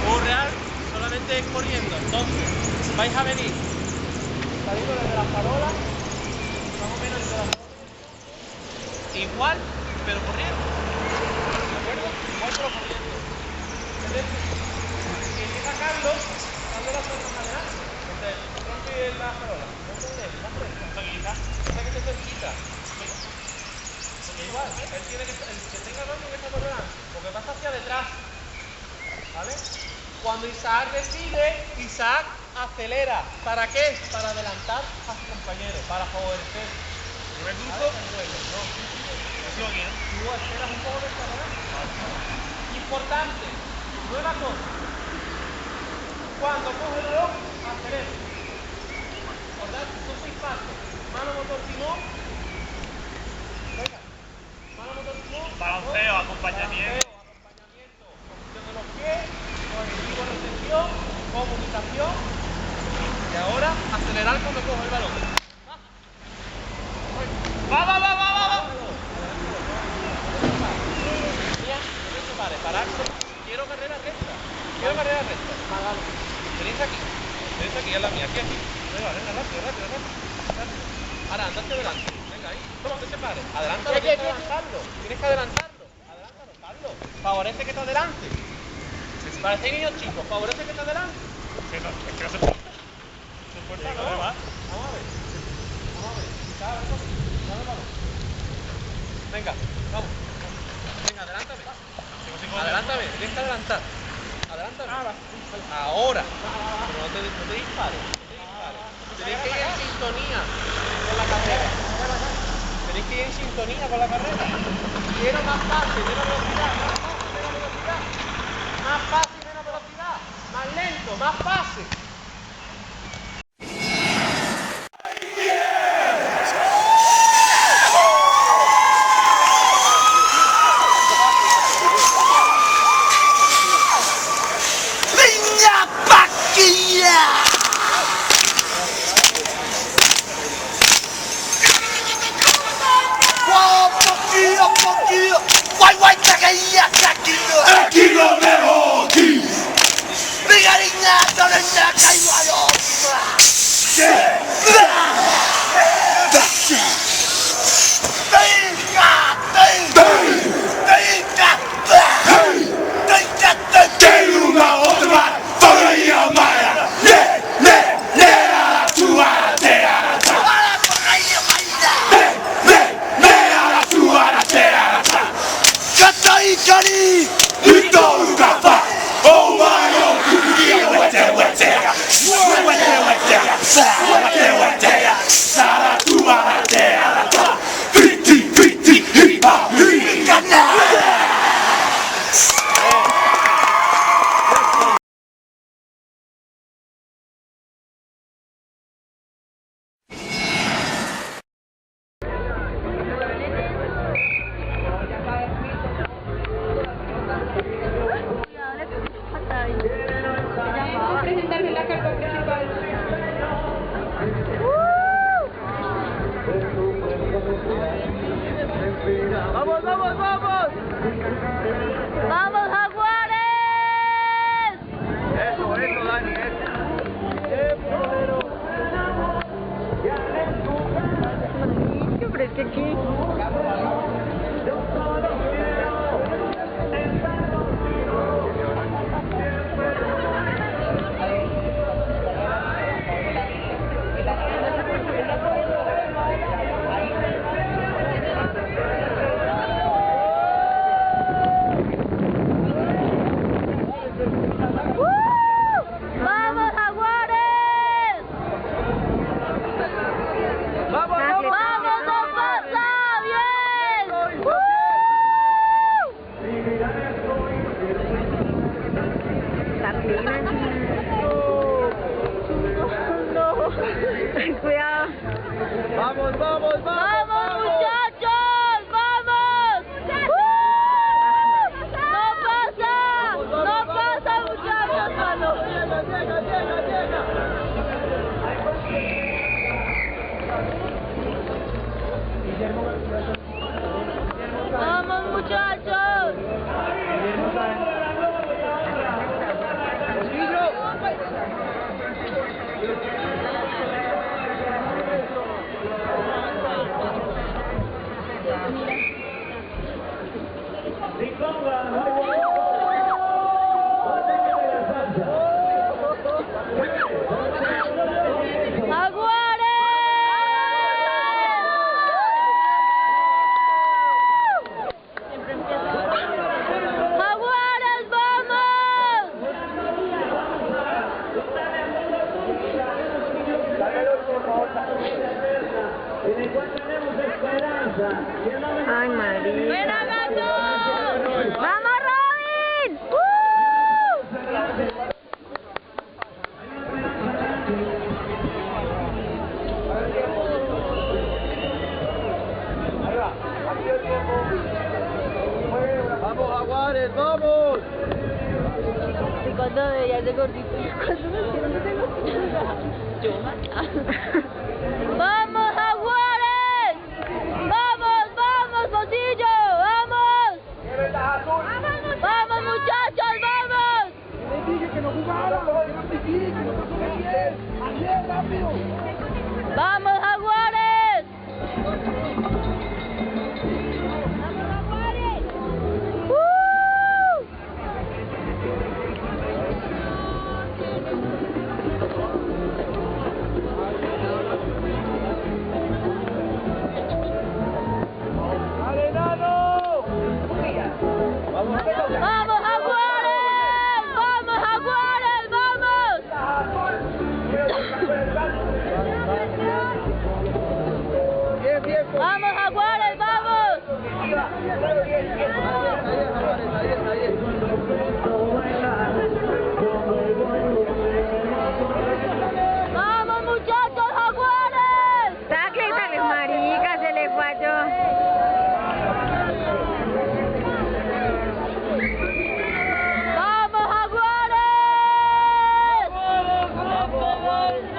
Juego real solamente corriendo. Entonces, vais a venir saliendo desde las farolas, más o menos desde las farolas. Igual, pero corriendo. ¿De acuerdo? Igual, pero corriendo. Y empieza Carlos, dando las piernas adelante. Entonces, rompe la farola. Tranquilidad. Hasta que te cerquita. Porque igual, él tiene que, el que tenga el tiene que estar por delante. Porque pasa hacia detrás. ¿Vale? Cuando Isaac decide, Isaac acelera. ¿Para qué? Para adelantar a su compañero, para favorecer. ¿Primer grupo? No. Tú aceleras un poco de esta manera. Importante, nueva cosa. Cuando coge el balón, acelera. Son 6 pasos. Mano, motor, timón. Venga. Mano, motor, timón. Balanceo, acompañamiento. Posición de los pies. Objetivo, recepción, comunicación. Y ahora acelerar cuando coge el balón. ¡Va! Quiero carrera recta. Tenéis aquí, es la mía, aquí. Venga, rápido. Ahora, andate adelante. Venga, ahí. Toma, que se pare. Adelántalo, tienes que adelantarlo. Adelántalo, Carlos. Favorece que te adelante. Parecen niños chicos, favorece que te adelante. Es que no se puede. Vamos a ver. Venga, vamos. Venga, adelántame. Adelántame, tienes que adelantar. Adelántame. Ahora. Pero no te dispares. Tenéis que ir en sintonía con la carrera. Quiero más fácil, menos velocidad. Más fácil, menos velocidad. Más lento, más fácil. ¡Vamos, vamos, vamos! ¡Vamos, Jaguares! Eso, Dani, pero es que aquí... ¡Vamos, Jaguares! ¡Vamos, vamos! ¡Vamos, no pasa! ¡Bien! ¡No! ¡Cuidado! ¡Vamos, vamos, vamos! ¡Vamos, muchachos! ¡Vamos! ¡No pasa! ¡No pasa, muchachos! ¡Vamos! ¡Vamos, muchachos! ¡Jaguares, vamos! ¡Ay, María! ¡Buena, gato! ¡Vamos, Robin! ¡Vamos, Jaguares, vamos! ¿Y cuándo veías de gordito? ¿Cuándo me hicieron ese gordito? Yo, ¡vamos, Jaguares! ¡Vamos, vamos, Botillo! ¡Vamos! ¡Vamos, muchachos, vamos! ¡Vamos, muchachos, jaguares! ¡Sáquenle, marica! Se le falló. ¡Vamos, jaguares! ¡Vamos, vamos!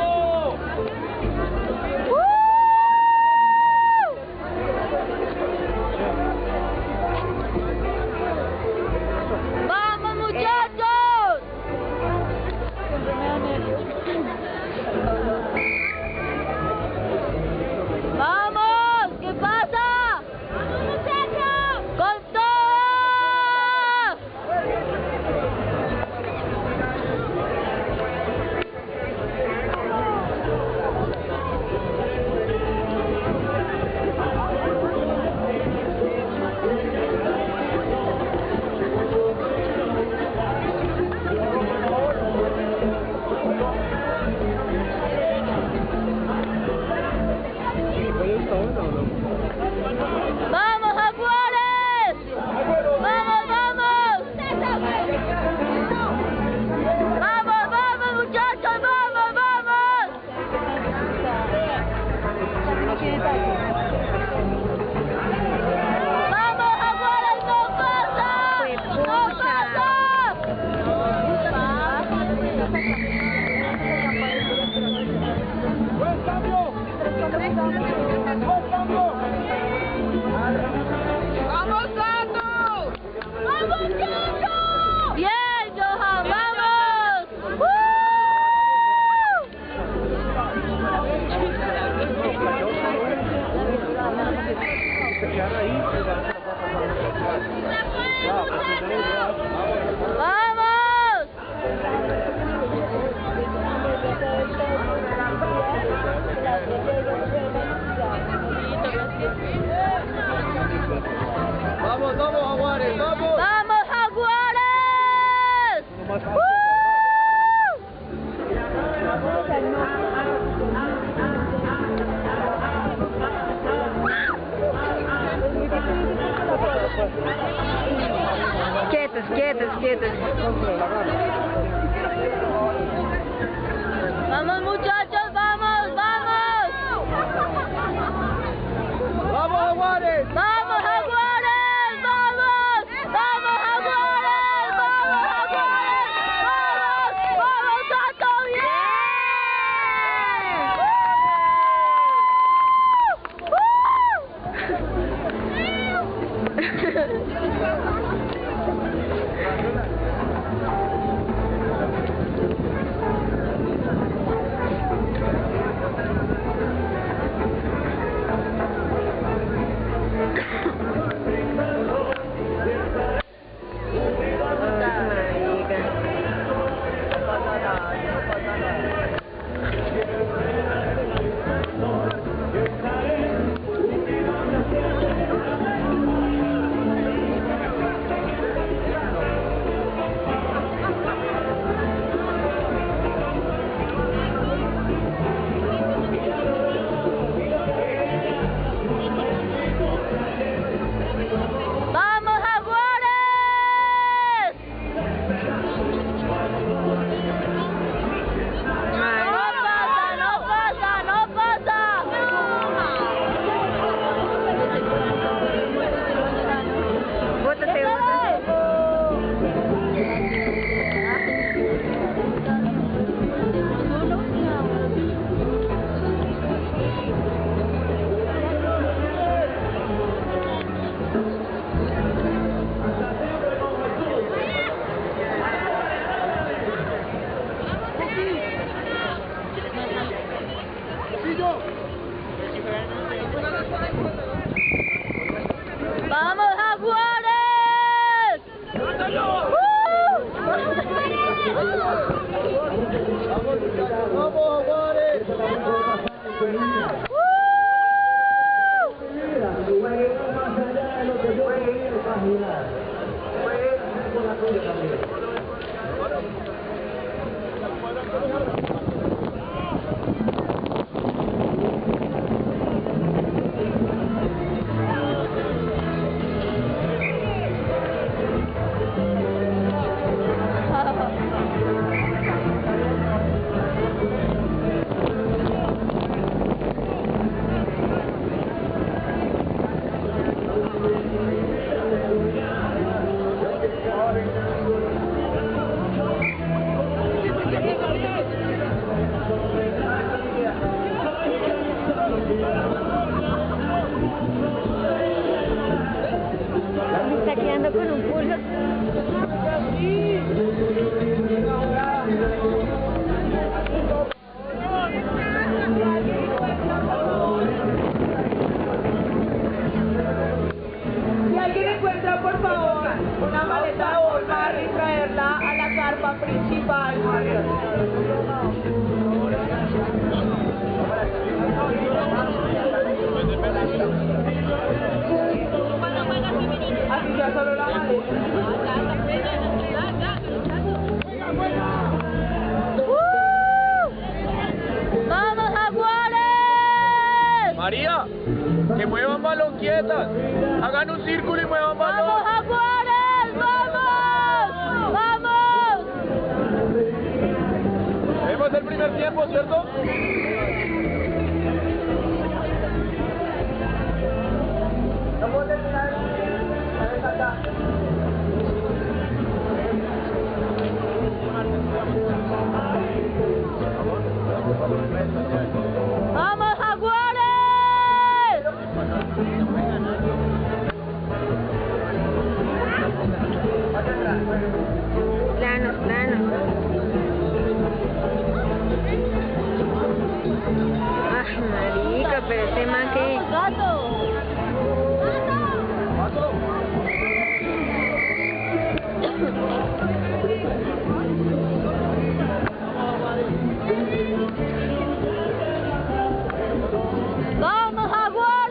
¡Vamos, vamos, muchachos! ¡Vamos, vamos! ¡Vamos, jaguares! ¡No pasa! ¡No pasa! ¡Buen cambio! ¡Buen cambio! ¡Vamos, Gato! ¡Vamos, Gato! ¡Bien, Johan! ¡Vamos! ¡Vamos! Vamos, vamos, jaguares, vamos. ¡Vamos, jaguares! Quietos, quietos, quietos. Vamos, muchachos, vamos, vamos. Vamos, jaguares. Vamos, jaguares, vamos. Vamos, jaguares, vamos, jaguares. Vamos, vamos, Gato, aquí ando con un pulso. Si alguien encuentra, por favor, una maleta de Walmart y traerla a la carpa principal. Así ya solo la maleta. ¡Vamos, Jaguares! María, que muevan balón quietas. Hagan un círculo y muevan balón. ¡Vamos, Jaguares! ¡Vamos! ¡Vamos! Vemos el primer tiempo, ¿cierto? ¡Vamos, Jaguares! Plano, plano. Ay, marica, pero ese man que... ¡Gato! ¡Vamos, Jaguares!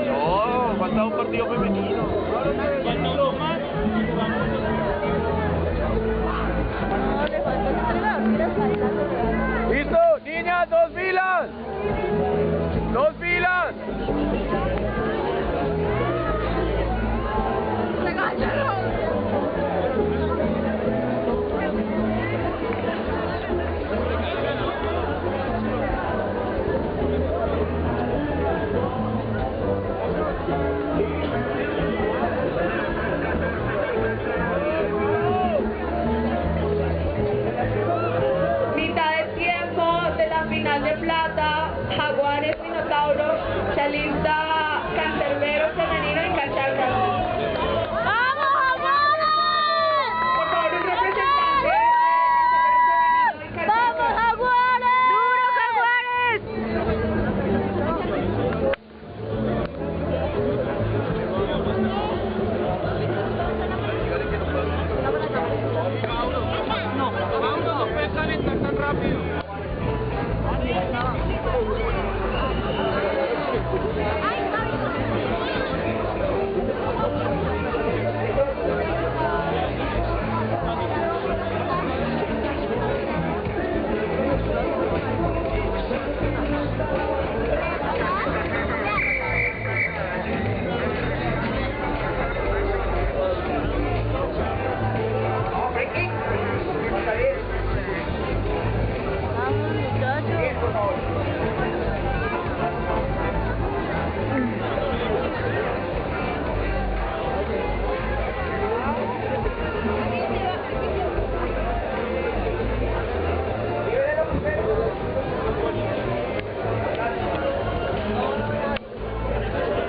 No, falta un partido femenino. ¿Listo? Niñas, dos filas. Dos filas. Mitad de tiempo de la final de plata, Jaguares Minotauros, se alista Cancerbero femenino en Cachacas. ¡Vamos, Jaguares! Por favor, un representante. ¡Vamos, Jaguares! ¡Duro, Jaguares! No, vamos, pesan estar tan rápido.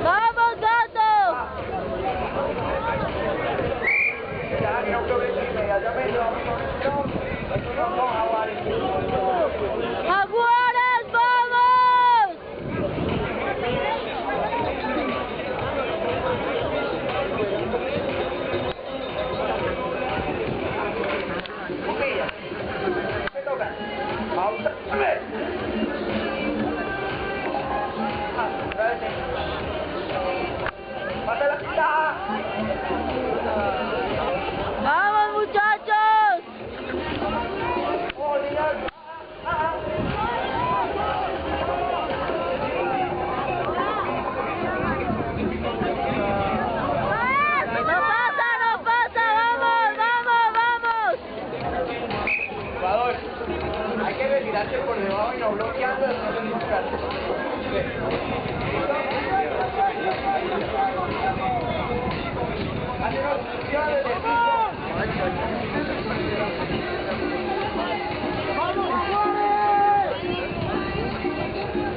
¡Vamos, gato! ¡Jaguares, vamos! ¡Vamos, muchachos! enganche por debajo y no bloqueando, después el buscarse.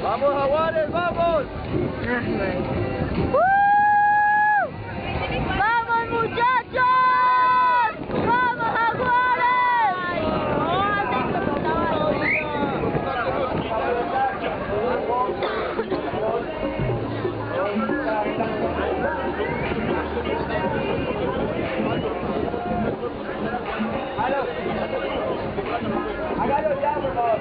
¡Vamos, Jaguares, vamos! ¡Vamos, muchachos! ¡Vamos, Hágalo ya, por favor.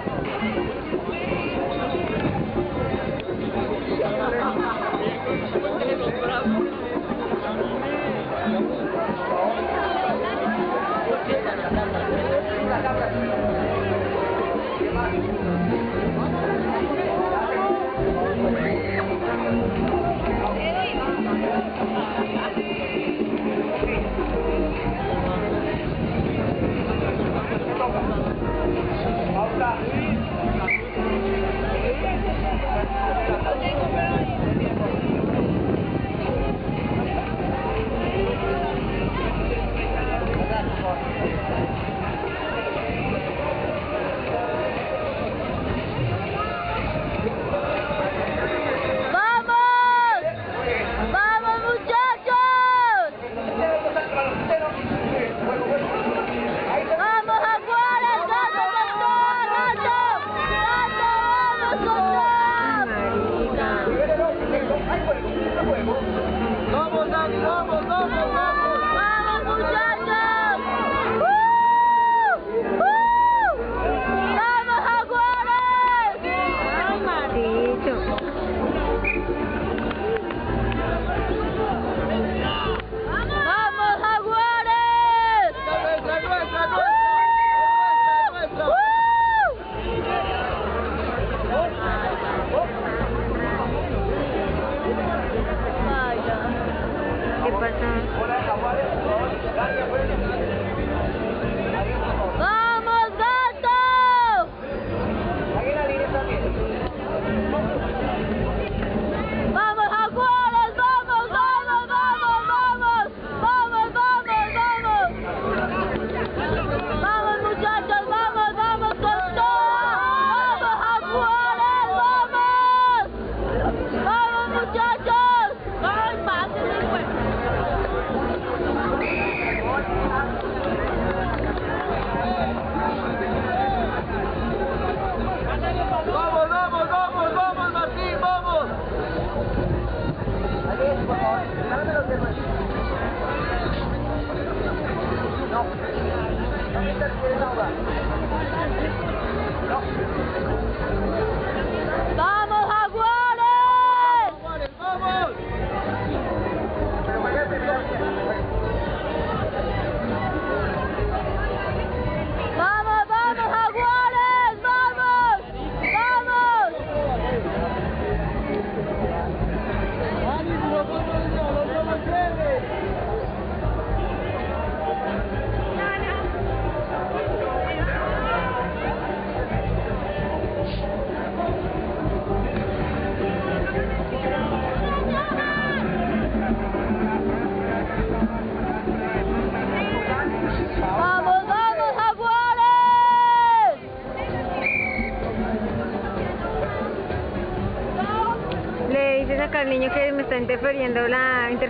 Al niño que me está interfiriendo la... ¿Te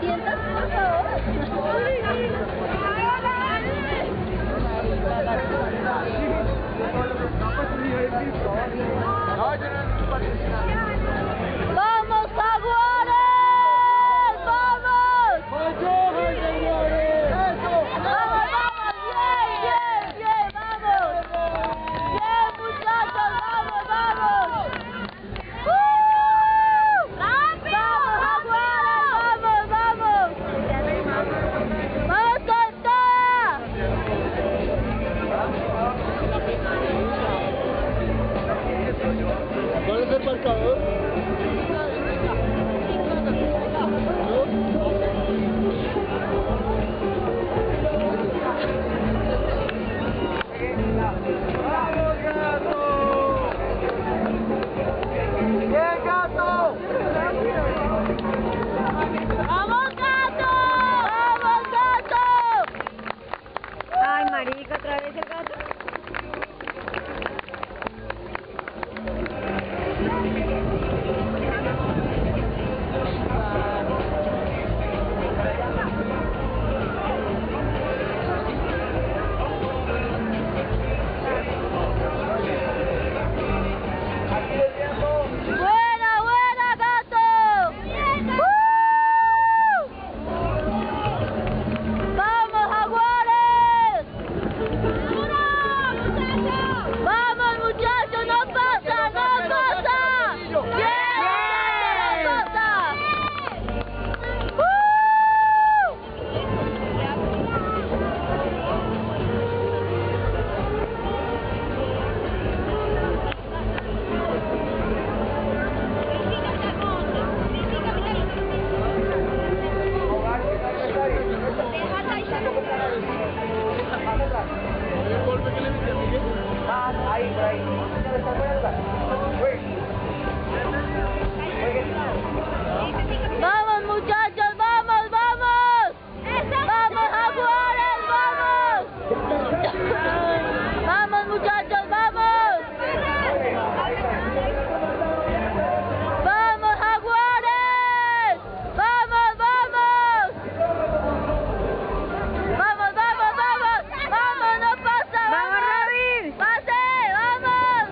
sientas, por favor? ¡Vamos, Jaguares! ¡Vamos! ¡Vamos, señores! ¡Vamos, vamos! ¡Bien, bien, bien! ¡Vamos! ¡Bien, muchachos! ¡Vamos, vamos! ¡Vamos, Jaguares! ¡Vamos, vamos! Vamos muchachos, vamos, vamos. Vamos Jaguares, vamos. Vamos muchachos, vamos. Vamos Jaguares. Vamos, vamos. Vamos, vamos, vamos. Vamos, no pasa. Vamos Robin. Pase, vamos.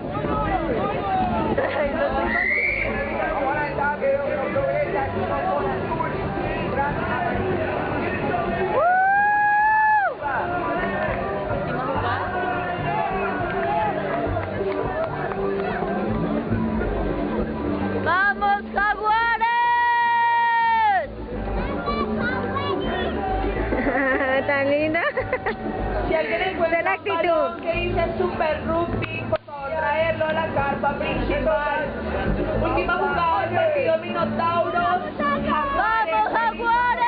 ¡Vamos, Jaguares! Tan linda. Si alguien encuentra De la un balón actitud. que dice Super Rugby, por favor traerlo a la carpa principal. Última jugada del partido Minotauros. ¡Vamos, Jaguares!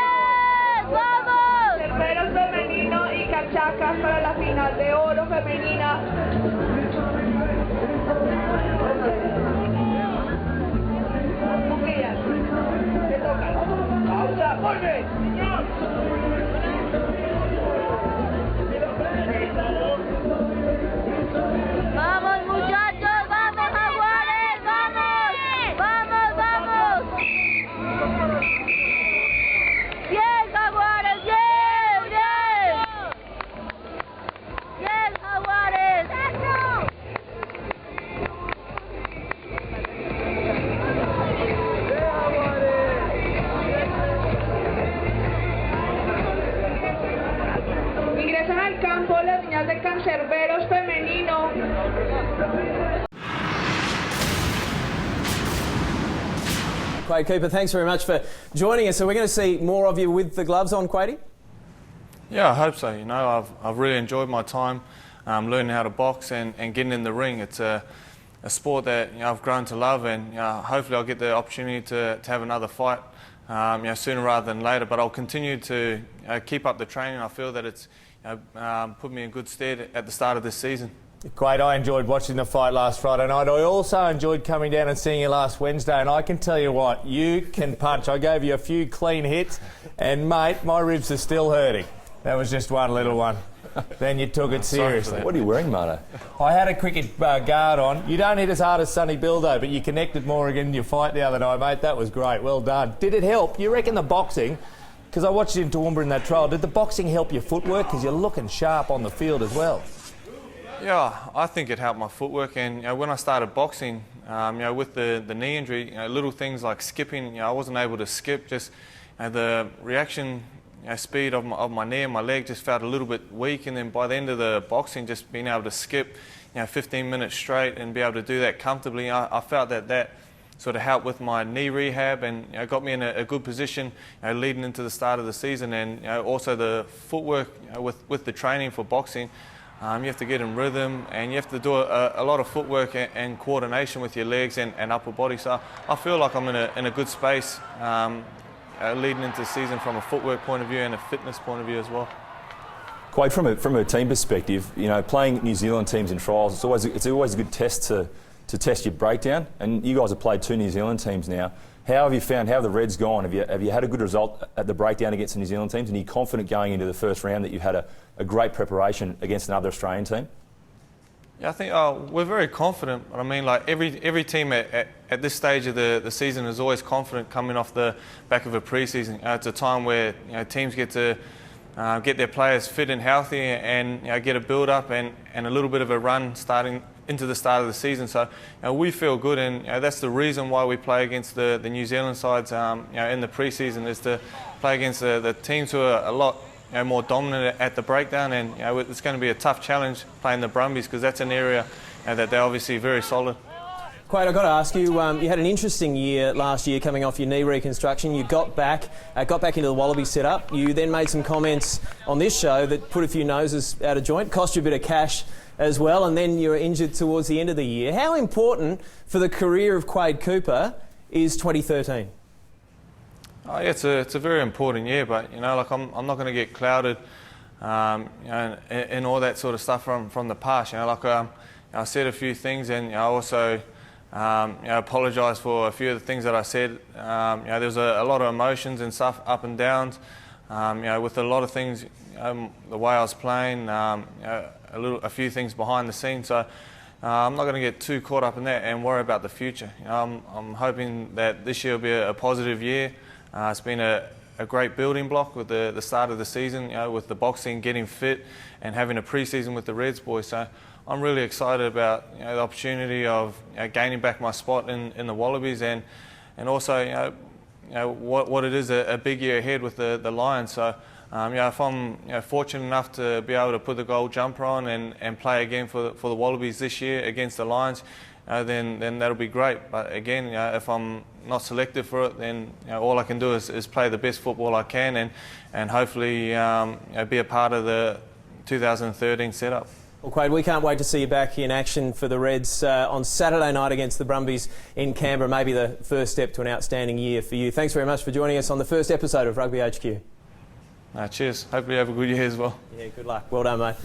¡Vamos! Cerberos femenino y cachacas para la final de oro femenina. Cuclillas, te toca. Pausa, vuelve. ¡Vamos muchachos! ¡Vamos Jaguares! ¡Vamos! ¡Vamos, vamos! ¡Bien Jaguares! ¡Bien! ¡Bien! ¡Bien Jaguares! Ingresan al campo las niñas de Cancerberos femenino. Quade Cooper, thanks very much for joining us. So we're going to see more of you with the gloves on, Quadey? Yeah, I hope so. You know, I've really enjoyed my time learning how to box and getting in the ring. It's a sport that I've grown to love, and hopefully I'll get the opportunity to have another fight sooner rather than later. But I'll continue to keep up the training. I feel that it's put me in good stead at the start of this season. Great, I enjoyed watching the fight last Friday night. I also enjoyed coming down and seeing you last Wednesday, and I can tell you what, you can punch. I gave you a few clean hits, and mate, my ribs are still hurting. That was just one little one. Then you took it seriously. What are you wearing, Marto? I had a cricket guard on. You don't hit as hard as Sonny Bill, though, but you connected more again in your fight the other night, mate. That was great. Well done. Did it help? You reckon the boxing, because I watched you in Toowoomba in that trial, did the boxing help your footwork? Because you're looking sharp on the field as well. Yeah, I think it helped my footwork, and when I started boxing, with the knee injury, little things like skipping, I wasn't able to skip. Just the reaction speed of my knee and my leg just felt a little bit weak, and then by the end of the boxing, just being able to skip 15 minutes straight and be able to do that comfortably, I felt that sort of helped with my knee rehab, and got me in a good position leading into the start of the season. And also the footwork with the training for boxing, you have to get in rhythm, and you have to do a lot of footwork and coordination with your legs and upper body. So I feel like I'm in a good space leading into the season from a footwork point of view and a fitness point of view as well. Quite from a team perspective, playing New Zealand teams in trials, it's always a good test to test your breakdown. And you guys have played 2 New Zealand teams now. How have the Reds gone? Have you had a good result at the breakdown against the New Zealand teams, and are you confident going into the first round that you had a great preparation against another Australian team? Yeah, I think we're very confident. I mean, like every team at this stage of the season is always confident coming off the back of a pre-season. It's a time where teams get to get their players fit and healthy, and get a build-up and a little bit of a run starting into the start of the season. So we feel good, and that's the reason why we play against the New Zealand sides in the pre-season, is to play against the teams who are a lot more dominant at the breakdown, and it's going to be a tough challenge playing the Brumbies, because that's an area that they're obviously very solid. Quade, I've got to ask you, you had an interesting year last year coming off your knee reconstruction. You got back into the Wallaby setup. You then made some comments on this show that put a few noses out of joint, cost you a bit of cash as well, and then you were injured towards the end of the year. How important for the career of Quade Cooper is 2013? Oh, yeah, it's a very important year, but like I'm not going to get clouded, and all that sort of stuff from the past. I said a few things, and I also apologise for a few of the things that I said. There was a lot of emotions and stuff, up and downs, with a lot of things, the way I was playing, a few things behind the scenes. So I'm not going to get too caught up in that and worry about the future. I'm hoping that this year will be a positive year. It's been a great building block with the start of the season, with the boxing, getting fit and having a pre-season with the Reds boys. So I'm really excited about the opportunity of gaining back my spot in the Wallabies, and also what it is, a big year ahead with the Lions. So if I'm fortunate enough to be able to put the gold jumper on and play again for the Wallabies this year against the Lions, then that'll be great. But again, if I'm not selected for it, then all I can do is play the best football I can, and hopefully be a part of the 2013 setup. Well, Quade, we can't wait to see you back in action for the Reds on Saturday night against the Brumbies in Canberra. Maybe the first step to an outstanding year for you. Thanks very much for joining us on the first episode of Rugby HQ. Cheers. Hopefully you have a good year as well. Yeah, good luck. Well done, mate.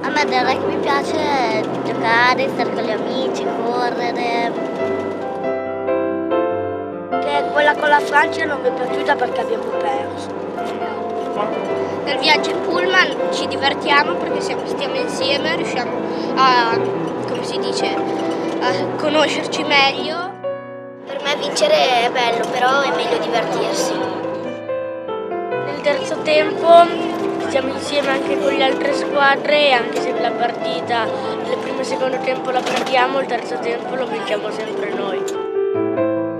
A me del rugby piace giocare, stare con gli amici, correre. Quella con la Francia non mi è piaciuta perché abbiamo perso. Nel viaggio in pullman ci divertiamo perché stiamo insieme, riusciamo a, come si dice, a conoscerci meglio. Per me vincere è bello, però è meglio divertirsi. Nel terzo tempo stiamo insieme anche con le altre squadre, e anche se la partita nel primo e secondo tempo la perdiamo, il terzo tempo lo vinciamo sempre noi.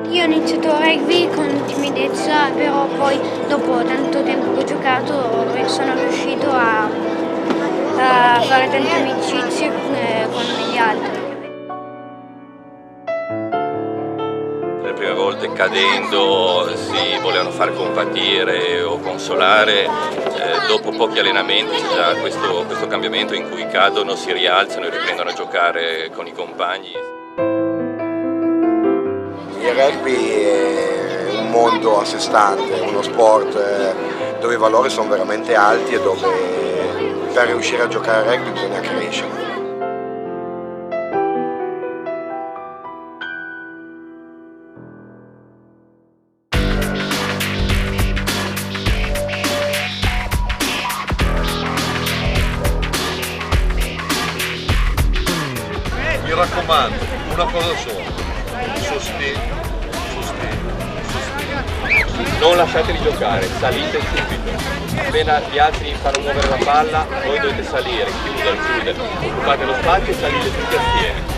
Io ho iniziato rugby con timidezza, però poi dopo tanto tempo che ho giocato sono riuscito a fare tante amicizie con gli altri. Le prime volte cadendo si volevano far compatire o consolare, dopo pochi allenamenti c'è già questo cambiamento in cui cadono, si rialzano e riprendono a giocare con i compagni. Il rugby è un mondo a sé stante, uno sport dove i valori sono veramente alti e dove per riuscire a giocare a rugby bisogna crescere. Mi raccomando, una cosa sola, sostieni. Non lasciateli giocare, salite subito. Appena gli altri fanno muovere la palla, voi dovete salire, chiudere. Occupate lo spazio e salite tutti assieme.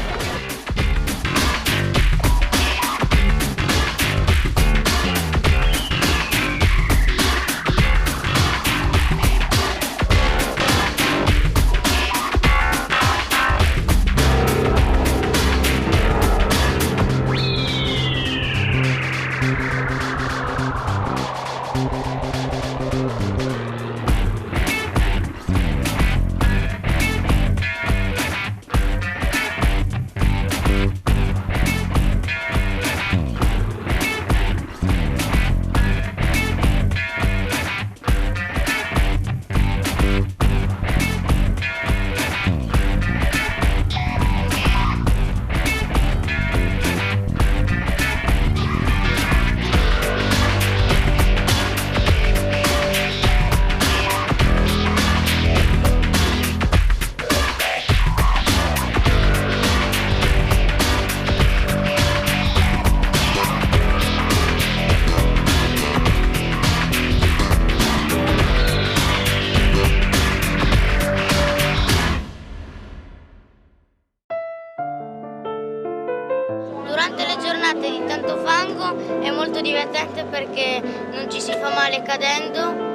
è molto divertente perché non ci si fa male cadendo.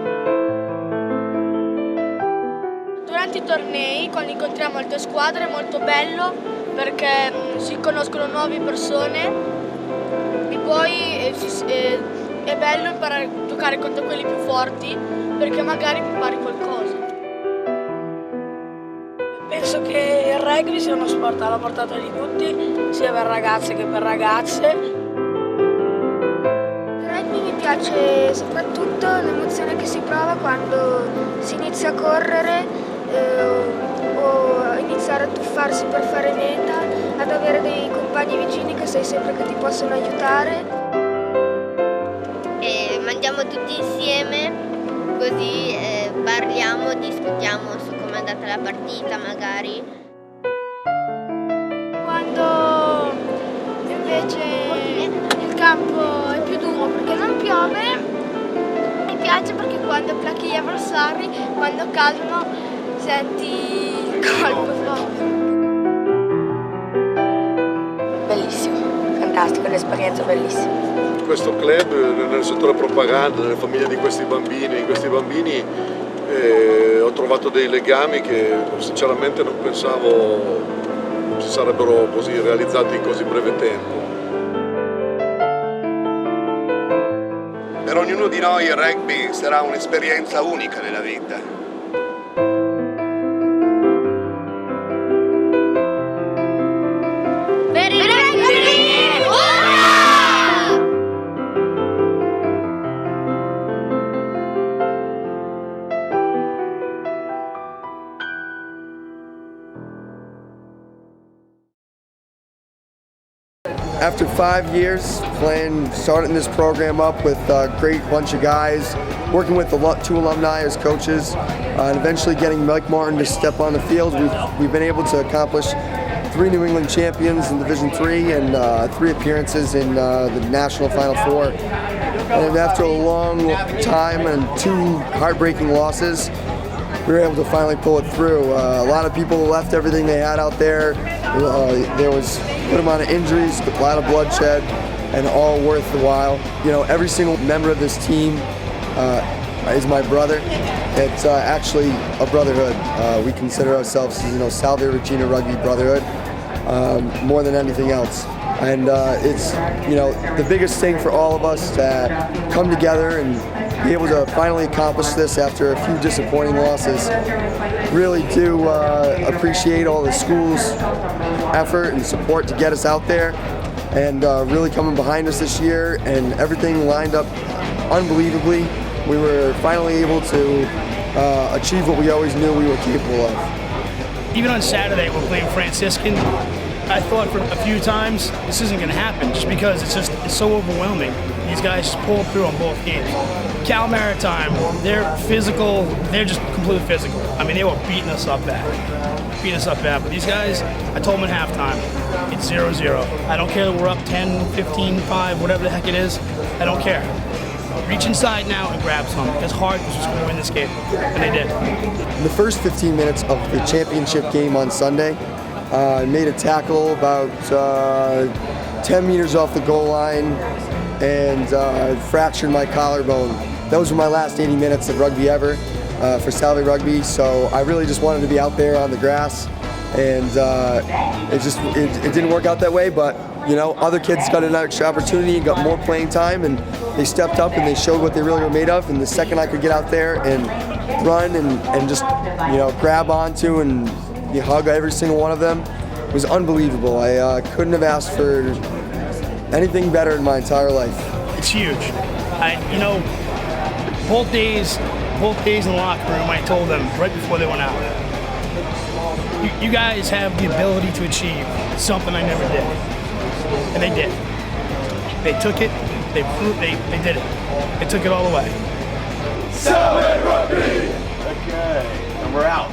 Durante i tornei, quando incontriamo altre squadre, è molto bello perché si conoscono nuove persone e poi è bello imparare a giocare contro quelli più forti perché magari impari qualcosa. Penso che il rugby sia uno sport alla portata di tutti, sia per ragazze che per ragazze. Il rugby mi piace soprattutto l'emozione che si prova quando si inizia a correre o iniziare a tuffarsi per fare meta, ad avere dei compagni vicini che sai sempre che ti possono aiutare. E mangiamo tutti insieme, così parliamo, discutiamo su come è andata la partita magari. Quando invece il campo è più duro perché non piove, mi piace perché quando placchi gli avversari, quando cadono, senti il colpo proprio. Bellissimo, fantastico, un'esperienza bellissima. Questo club nel settore propaganda, nelle famiglie di questi bambini, ho trovato dei legami che sinceramente non pensavo si sarebbero così realizzati in così breve tempo. Per ognuno di noi il rugby sarà un'esperienza unica nella vita. After 5 years starting this program up with a great bunch of guys, working with the 2 alumni as coaches, and eventually getting Mike Martin to step on the field, we've been able to accomplish 3 New England champions in Division III and 3 appearances in the National Final Four. And after a long time and 2 heartbreaking losses, we were able to finally pull it through. A lot of people left everything they had out there. There was a good amount of injuries, a lot of bloodshed, and all worth the while. You know, every single member of this team is my brother. It's actually a brotherhood. We consider ourselves, you know, Salve Regina Rugby Brotherhood more than anything else. And it's, you know, the biggest thing for all of us to come together and be able to finally accomplish this after a few disappointing losses. Really do appreciate all the school's effort and support to get us out there, and really coming behind us this year, and everything lined up unbelievably. We were finally able to achieve what we always knew we were capable of. Even on Saturday, we're playing Franciscan. I thought for a few times this isn't going to happen just because it's so overwhelming. These guys just pull through on both games. Cal Maritime, they're physical, they're just completely physical. I mean, they were beating us up bad. But these guys, I told them at halftime, it's 0-0. I don't care that we're up 10, 15, 5, whatever the heck it is. I don't care. Reach inside now and grab some. It's hard because we're going to win this game, and they did. In the first 15 minutes of the championship game on Sunday, I made a tackle about 10 meters off the goal line and fractured my collarbone. Those were my last 80 minutes of rugby ever for Salve Rugby, so I really just wanted to be out there on the grass, and it didn't work out that way, but you know, other kids got an extra opportunity and got more playing time, and they stepped up and they showed what they really were made of, and the second I could get out there and run and just, you know, grab onto and hug every single one of them, it was unbelievable. I couldn't have asked for anything better in my entire life. It's huge. You know, both days in the locker room, I told them right before they went out, you guys have the ability to achieve something I never did. And they did. They took it, they did it. They took it all the way. Salve Rugby! Okay, and we're out.